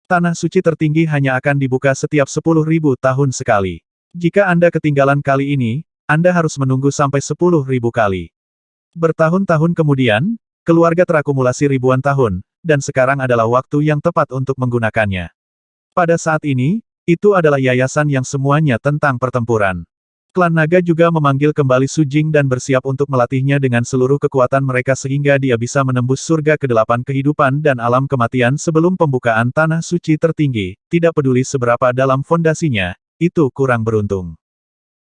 Tanah suci tertinggi hanya akan dibuka setiap 10.000 tahun sekali. Jika Anda ketinggalan kali ini, Anda harus menunggu sampai 10.000 kali. Bertahun-tahun kemudian, keluarga terakumulasi ribuan tahun, dan sekarang adalah waktu yang tepat untuk menggunakannya. Pada saat ini, itu adalah yayasan yang semuanya tentang pertempuran. Klan Naga juga memanggil kembali Su Jing dan bersiap untuk melatihnya dengan seluruh kekuatan mereka sehingga dia bisa menembus surga ke-8 kehidupan dan alam kematian sebelum pembukaan tanah suci tertinggi, tidak peduli seberapa dalam fondasinya, itu kurang beruntung.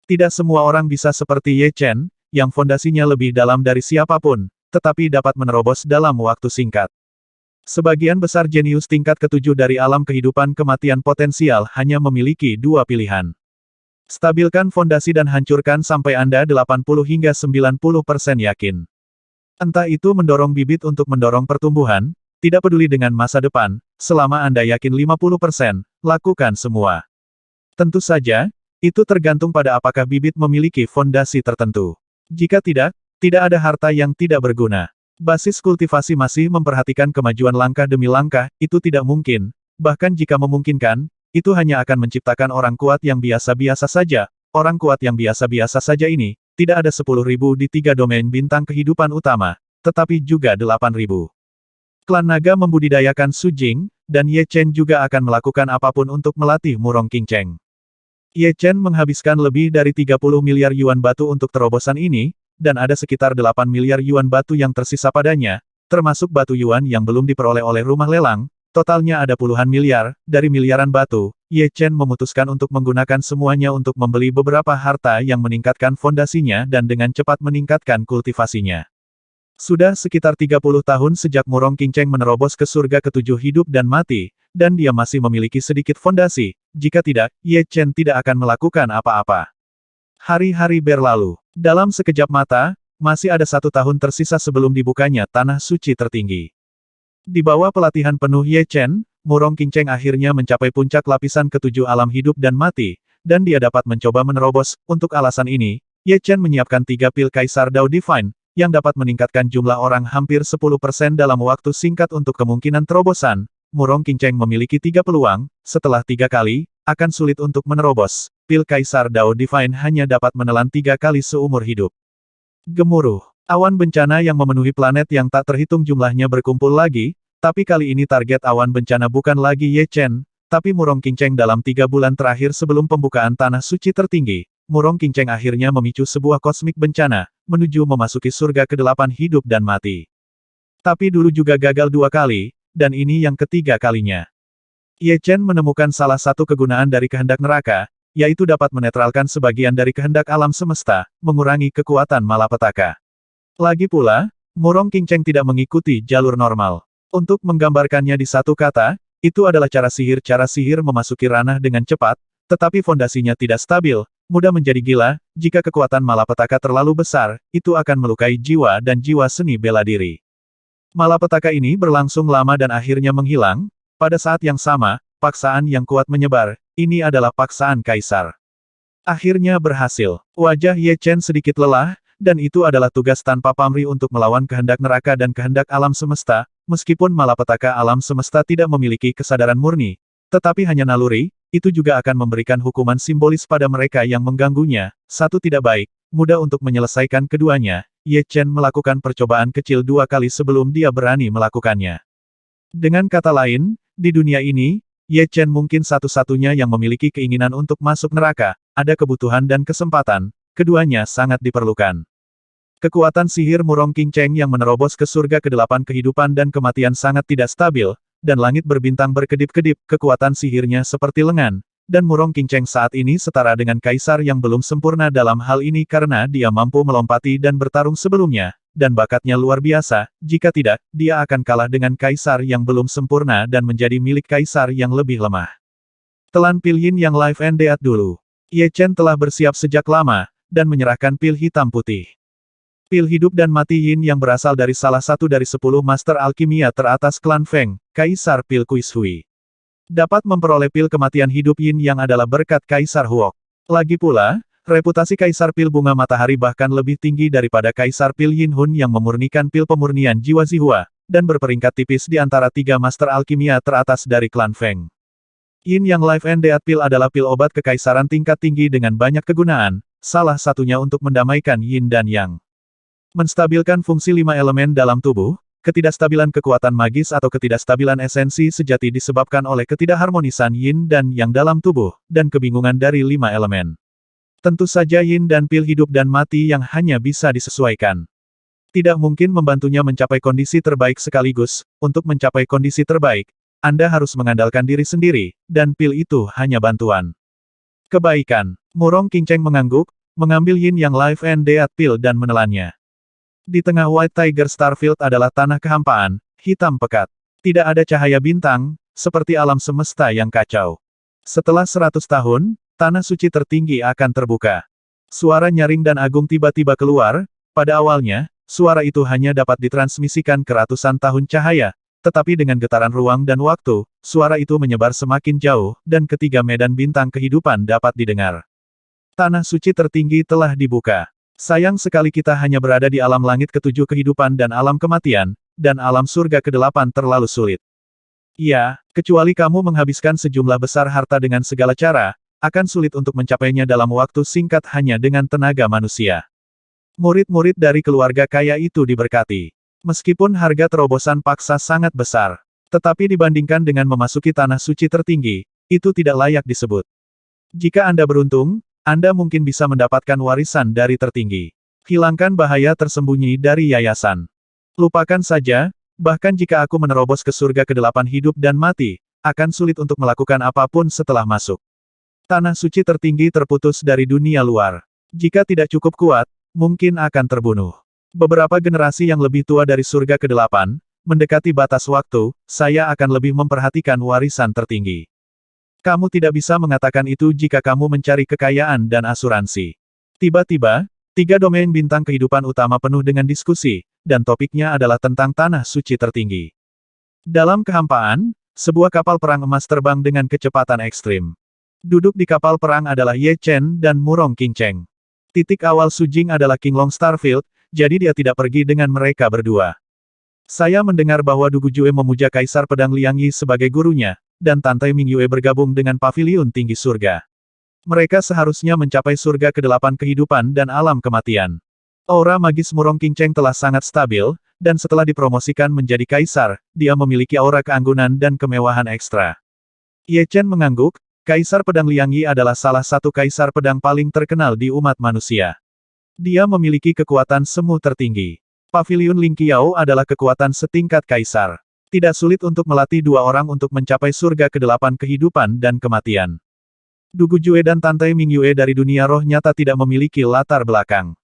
Tidak semua orang bisa seperti Ye Chen, yang fondasinya lebih dalam dari siapapun, tetapi dapat menerobos dalam waktu singkat. Sebagian besar jenius tingkat ke-7 dari alam kehidupan kematian potensial hanya memiliki 2 pilihan. Stabilkan fondasi dan hancurkan sampai Anda 80 hingga 90% yakin. Entah itu mendorong bibit untuk mendorong pertumbuhan, tidak peduli dengan masa depan, selama Anda yakin 50%, lakukan semua. Tentu saja, itu tergantung pada apakah bibit memiliki fondasi tertentu. Jika tidak, tidak ada harta yang tidak berguna. Basis kultivasi masih memperhatikan kemajuan langkah demi langkah, itu tidak mungkin. Bahkan jika memungkinkan, itu hanya akan menciptakan orang kuat yang biasa-biasa saja. Orang kuat yang biasa-biasa saja ini, tidak ada 10.000 di 3 domain bintang kehidupan utama, tetapi juga 8.000. Klan Naga membudidayakan Su Jing, dan Ye Chen juga akan melakukan apapun untuk melatih Murong Qingcheng. Ye Chen menghabiskan lebih dari 30 miliar yuan batu untuk terobosan ini, dan ada sekitar 8 miliar yuan batu yang tersisa padanya, termasuk batu yuan yang belum diperoleh oleh rumah lelang, totalnya ada puluhan miliar, dari miliaran batu, Ye Chen memutuskan untuk menggunakan semuanya untuk membeli beberapa harta yang meningkatkan fondasinya dan dengan cepat meningkatkan kultivasinya. Sudah sekitar 30 tahun sejak Murong Qingcheng menerobos ke surga ke-7 hidup dan mati, dan dia masih memiliki sedikit fondasi, jika tidak, Ye Chen tidak akan melakukan apa-apa. Hari-hari berlalu. Dalam sekejap mata, masih ada 1 tahun tersisa sebelum dibukanya tanah suci tertinggi. Di bawah pelatihan penuh Ye Chen, Murong Qingcheng akhirnya mencapai puncak lapisan ke-7 alam hidup dan mati, dan dia dapat mencoba menerobos. Untuk alasan ini, Ye Chen menyiapkan 3 pil Kaisar Dao Divine, yang dapat meningkatkan jumlah orang hampir 10% dalam waktu singkat untuk kemungkinan terobosan. Murong Qingcheng memiliki 3 peluang, setelah 3 kali, akan sulit untuk menerobos. Pil Kaisar Dao Divine hanya dapat menelan 3 kali seumur hidup. Gemuruh. Awan bencana yang memenuhi planet yang tak terhitung jumlahnya berkumpul lagi, tapi kali ini target awan bencana bukan lagi Ye Chen, tapi Murong Qingcheng dalam 3 bulan terakhir sebelum pembukaan tanah suci tertinggi. Murong Qingcheng akhirnya memicu sebuah kosmik bencana, menuju memasuki surga ke-8 hidup dan mati. Tapi dulu juga gagal 2 kali, dan ini yang ketiga kalinya. Ye Chen menemukan salah satu kegunaan dari kehendak neraka, yaitu dapat menetralkan sebagian dari kehendak alam semesta, mengurangi kekuatan malapetaka. Lagi pula, Murong Qingcheng tidak mengikuti jalur normal. Untuk menggambarkannya di satu kata, itu adalah cara sihir memasuki ranah dengan cepat, tetapi fondasinya tidak stabil, mudah menjadi gila. Jika kekuatan malapetaka terlalu besar, itu akan melukai jiwa dan jiwa seni bela diri. Malapetaka ini berlangsung lama dan akhirnya menghilang. Pada saat yang sama, paksaan yang kuat menyebar. Ini adalah paksaan kaisar. Akhirnya berhasil. Wajah Ye Chen sedikit lelah, dan itu adalah tugas tanpa pamrih untuk melawan kehendak neraka dan kehendak alam semesta. Meskipun malapetaka alam semesta tidak memiliki kesadaran murni, tetapi hanya naluri, itu juga akan memberikan hukuman simbolis pada mereka yang mengganggunya. Satu tidak baik, mudah untuk menyelesaikan keduanya. Ye Chen melakukan percobaan kecil 2 kali sebelum dia berani melakukannya. Dengan kata lain, di dunia ini, Ye Chen mungkin satu-satunya yang memiliki keinginan untuk masuk neraka, ada kebutuhan dan kesempatan, keduanya sangat diperlukan. Kekuatan sihir Murong Qingcheng yang menerobos ke surga ke-8 kehidupan dan kematian sangat tidak stabil, dan langit berbintang berkedip-kedip, kekuatan sihirnya seperti lengan, dan Murong Qingcheng saat ini setara dengan kaisar yang belum sempurna dalam hal ini karena dia mampu melompati dan bertarung sebelumnya, dan bakatnya luar biasa. Jika tidak, dia akan kalah dengan kaisar yang belum sempurna dan menjadi milik kaisar yang lebih lemah. Telan pil yin yang live and death dulu. Ye Chen telah bersiap sejak lama, dan menyerahkan pil hitam putih. Pil hidup dan mati yin yang berasal dari salah satu dari 10 master alkimia teratas klan Feng, Kaisar Pil Kuishui. Dapat memperoleh pil kematian hidup yin yang adalah berkat Kaisar Huok. Lagi pula, reputasi Kaisar Pil Bunga Matahari bahkan lebih tinggi daripada Kaisar Pil Yin Hun yang memurnikan pil pemurnian jiwa Zihua, dan berperingkat tipis di antara 3 master alkimia teratas dari klan Feng. Yin yang live and death pil adalah pil obat kekaisaran tingkat tinggi dengan banyak kegunaan, salah satunya untuk mendamaikan yin dan yang. Menstabilkan fungsi 5 elemen dalam tubuh, ketidakstabilan kekuatan magis atau ketidakstabilan esensi sejati disebabkan oleh ketidakharmonisan yin dan yang dalam tubuh, dan kebingungan dari 5 elemen. Tentu saja yin dan pil hidup dan mati yang hanya bisa disesuaikan. Tidak mungkin membantunya mencapai kondisi terbaik sekaligus. Untuk mencapai kondisi terbaik, Anda harus mengandalkan diri sendiri, dan pil itu hanya bantuan. Kebaikan. Murong Qingcheng mengangguk, mengambil yin yang live and death pil dan menelannya. Di tengah White Tiger Starfield adalah tanah kehampaan, hitam pekat. Tidak ada cahaya bintang, seperti alam semesta yang kacau. Setelah 100 tahun, tanah suci tertinggi akan terbuka. Suara nyaring dan agung tiba-tiba keluar. Pada awalnya, suara itu hanya dapat ditransmisikan ke ratusan tahun cahaya, tetapi dengan getaran ruang dan waktu, suara itu menyebar semakin jauh, dan ketiga medan bintang kehidupan dapat didengar. Tanah suci tertinggi telah dibuka. Sayang sekali kita hanya berada di alam langit ke-7 kehidupan dan alam kematian, dan alam surga ke-8 terlalu sulit. Ya, kecuali kamu menghabiskan sejumlah besar harta dengan segala cara, akan sulit untuk mencapainya dalam waktu singkat hanya dengan tenaga manusia. Murid-murid dari keluarga kaya itu diberkati. Meskipun harga terobosan paksa sangat besar, tetapi dibandingkan dengan memasuki tanah suci tertinggi, itu tidak layak disebut. Jika Anda beruntung, Anda mungkin bisa mendapatkan warisan dari tertinggi. Hilangkan bahaya tersembunyi dari yayasan. Lupakan saja, bahkan jika aku menerobos ke surga ke-8 hidup dan mati, akan sulit untuk melakukan apapun setelah masuk. Tanah suci tertinggi terputus dari dunia luar. Jika tidak cukup kuat, mungkin akan terbunuh. Beberapa generasi yang lebih tua dari surga ke-8, mendekati batas waktu, saya akan lebih memperhatikan warisan tertinggi. Kamu tidak bisa mengatakan itu jika kamu mencari kekayaan dan asuransi. Tiba-tiba, 3 domain bintang kehidupan utama penuh dengan diskusi, dan topiknya adalah tentang tanah suci tertinggi. Dalam kehampaan, sebuah kapal perang emas terbang dengan kecepatan ekstrim. Duduk di kapal perang adalah Ye Chen dan Murong Qingcheng. Titik awal Sujing adalah Qinglong Starfield, jadi dia tidak pergi dengan mereka berdua. Saya mendengar bahwa Du Gujue memuja Kaisar Pedang Liang Yi sebagai gurunya, dan Tante Mingyue bergabung dengan Paviliun Tinggi Surga. Mereka seharusnya mencapai surga kedelapan kehidupan dan alam kematian. Aura magis Murong Qingcheng telah sangat stabil, dan setelah dipromosikan menjadi kaisar, dia memiliki aura keanggunan dan kemewahan ekstra. Ye Chen mengangguk, Kaisar Pedang Liang Yi adalah salah satu kaisar pedang paling terkenal di umat manusia. Dia memiliki kekuatan semu tertinggi. Paviliun Ling Qiao adalah kekuatan setingkat kaisar. Tidak sulit untuk melatih dua orang untuk mencapai surga kedelapan kehidupan dan kematian. Du Gujue dan Tante Mingyue dari dunia roh nyata tidak memiliki latar belakang.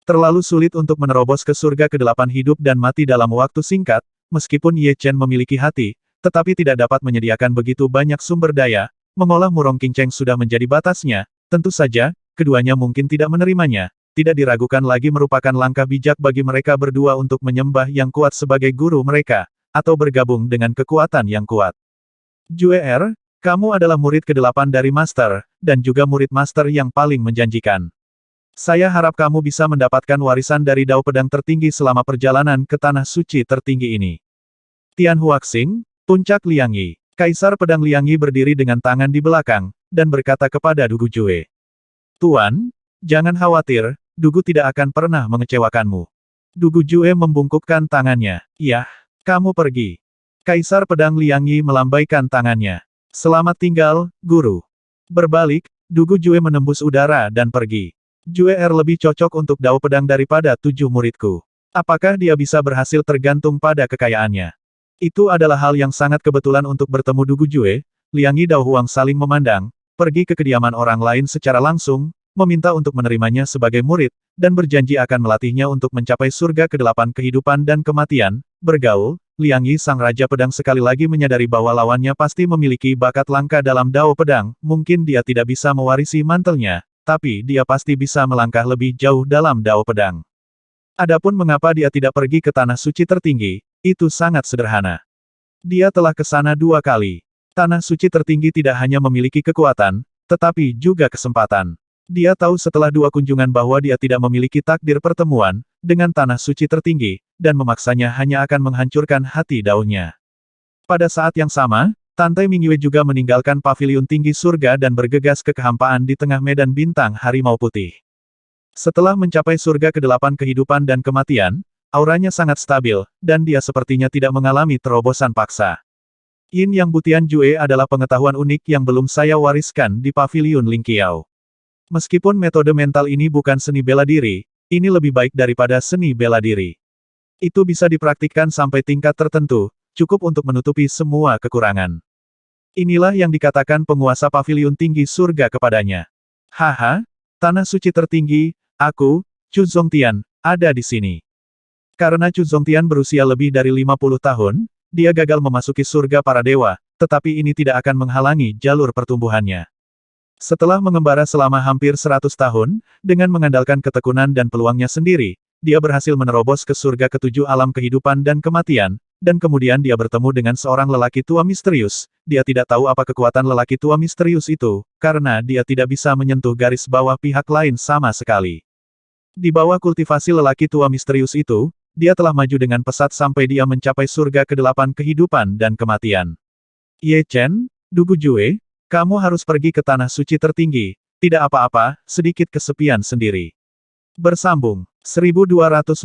Terlalu sulit untuk menerobos ke surga kedelapan hidup dan mati dalam waktu singkat, meskipun Ye Chen memiliki hati, tetapi tidak dapat menyediakan begitu banyak sumber daya, mengolah Murong Qingcheng sudah menjadi batasnya, tentu saja, keduanya mungkin tidak menerimanya. Tidak diragukan lagi merupakan langkah bijak bagi mereka berdua untuk menyembah yang kuat sebagai guru mereka, atau bergabung dengan kekuatan yang kuat. Jue Er, kamu adalah murid ke-8 dari Master, dan juga murid Master yang paling menjanjikan. Saya harap kamu bisa mendapatkan warisan dari Dao Pedang tertinggi selama perjalanan ke Tanah Suci tertinggi ini. Tian Huaxing, Puncak Liang Yi. Kaisar Pedang Liang Yi berdiri dengan tangan di belakang, dan berkata kepada Du Gujue. Tuan, jangan khawatir, Dugu tidak akan pernah mengecewakanmu. Du Gujue membungkukkan tangannya. Yah, kamu pergi. Kaisar Pedang Liang Yi melambaikan tangannya. Selamat tinggal, guru. Berbalik, Du Gujue menembus udara dan pergi. Jue Er lebih cocok untuk Dao Pedang daripada 7 muridku. Apakah dia bisa berhasil tergantung pada kekayaannya? Itu adalah hal yang sangat kebetulan untuk bertemu Du Gujue. Liang Yi Dao Huang saling memandang, pergi ke kediaman orang lain secara langsung, meminta untuk menerimanya sebagai murid, dan berjanji akan melatihnya untuk mencapai surga ke-8 kehidupan dan kematian. Bergaul, Liang Yi Sang Raja Pedang sekali lagi menyadari bahwa lawannya pasti memiliki bakat langka dalam Dao Pedang, mungkin dia tidak bisa mewarisi mantelnya, tapi dia pasti bisa melangkah lebih jauh dalam Dao Pedang. Adapun mengapa dia tidak pergi ke Tanah Suci tertinggi, itu sangat sederhana. Dia telah ke sana 2 kali. Tanah Suci tertinggi tidak hanya memiliki kekuatan, tetapi juga kesempatan. Dia tahu setelah 2 kunjungan bahwa dia tidak memiliki takdir pertemuan dengan Tanah Suci tertinggi, dan memaksanya hanya akan menghancurkan hati daunnya. Pada saat yang sama, Tante Mingyue juga meninggalkan Paviliun Tinggi Surga dan bergegas ke kehampaan di tengah medan bintang Harimau Putih. Setelah mencapai surga ke-8 kehidupan dan kematian, auranya sangat stabil, dan dia sepertinya tidak mengalami terobosan paksa. Yin Yang Butian Jue adalah pengetahuan unik yang belum saya wariskan di Paviliun Ling Qiao. Meskipun metode mental ini bukan seni bela diri, ini lebih baik daripada seni bela diri. Itu bisa dipraktikkan sampai tingkat tertentu, cukup untuk menutupi semua kekurangan. Inilah yang dikatakan penguasa Paviliun Tinggi Surga kepadanya. Haha, Tanah Suci tertinggi, aku, Chu Zongtian, ada di sini. Karena Chu Zongtian berusia lebih dari 50 tahun, dia gagal memasuki surga para dewa, tetapi ini tidak akan menghalangi jalur pertumbuhannya. Setelah mengembara selama hampir 100 tahun, dengan mengandalkan ketekunan dan peluangnya sendiri, dia berhasil menerobos ke surga ke-7 alam kehidupan dan kematian, dan kemudian dia bertemu dengan seorang lelaki tua misterius. Dia tidak tahu apa kekuatan lelaki tua misterius itu, karena dia tidak bisa menyentuh garis bawah pihak lain sama sekali. Di bawah kultivasi lelaki tua misterius itu, dia telah maju dengan pesat sampai dia mencapai surga ke-8 kehidupan dan kematian. Ye Chen, Du Gujue, kamu harus pergi ke Tanah Suci tertinggi, tidak apa-apa, sedikit kesepian sendiri. Bersambung, 1250.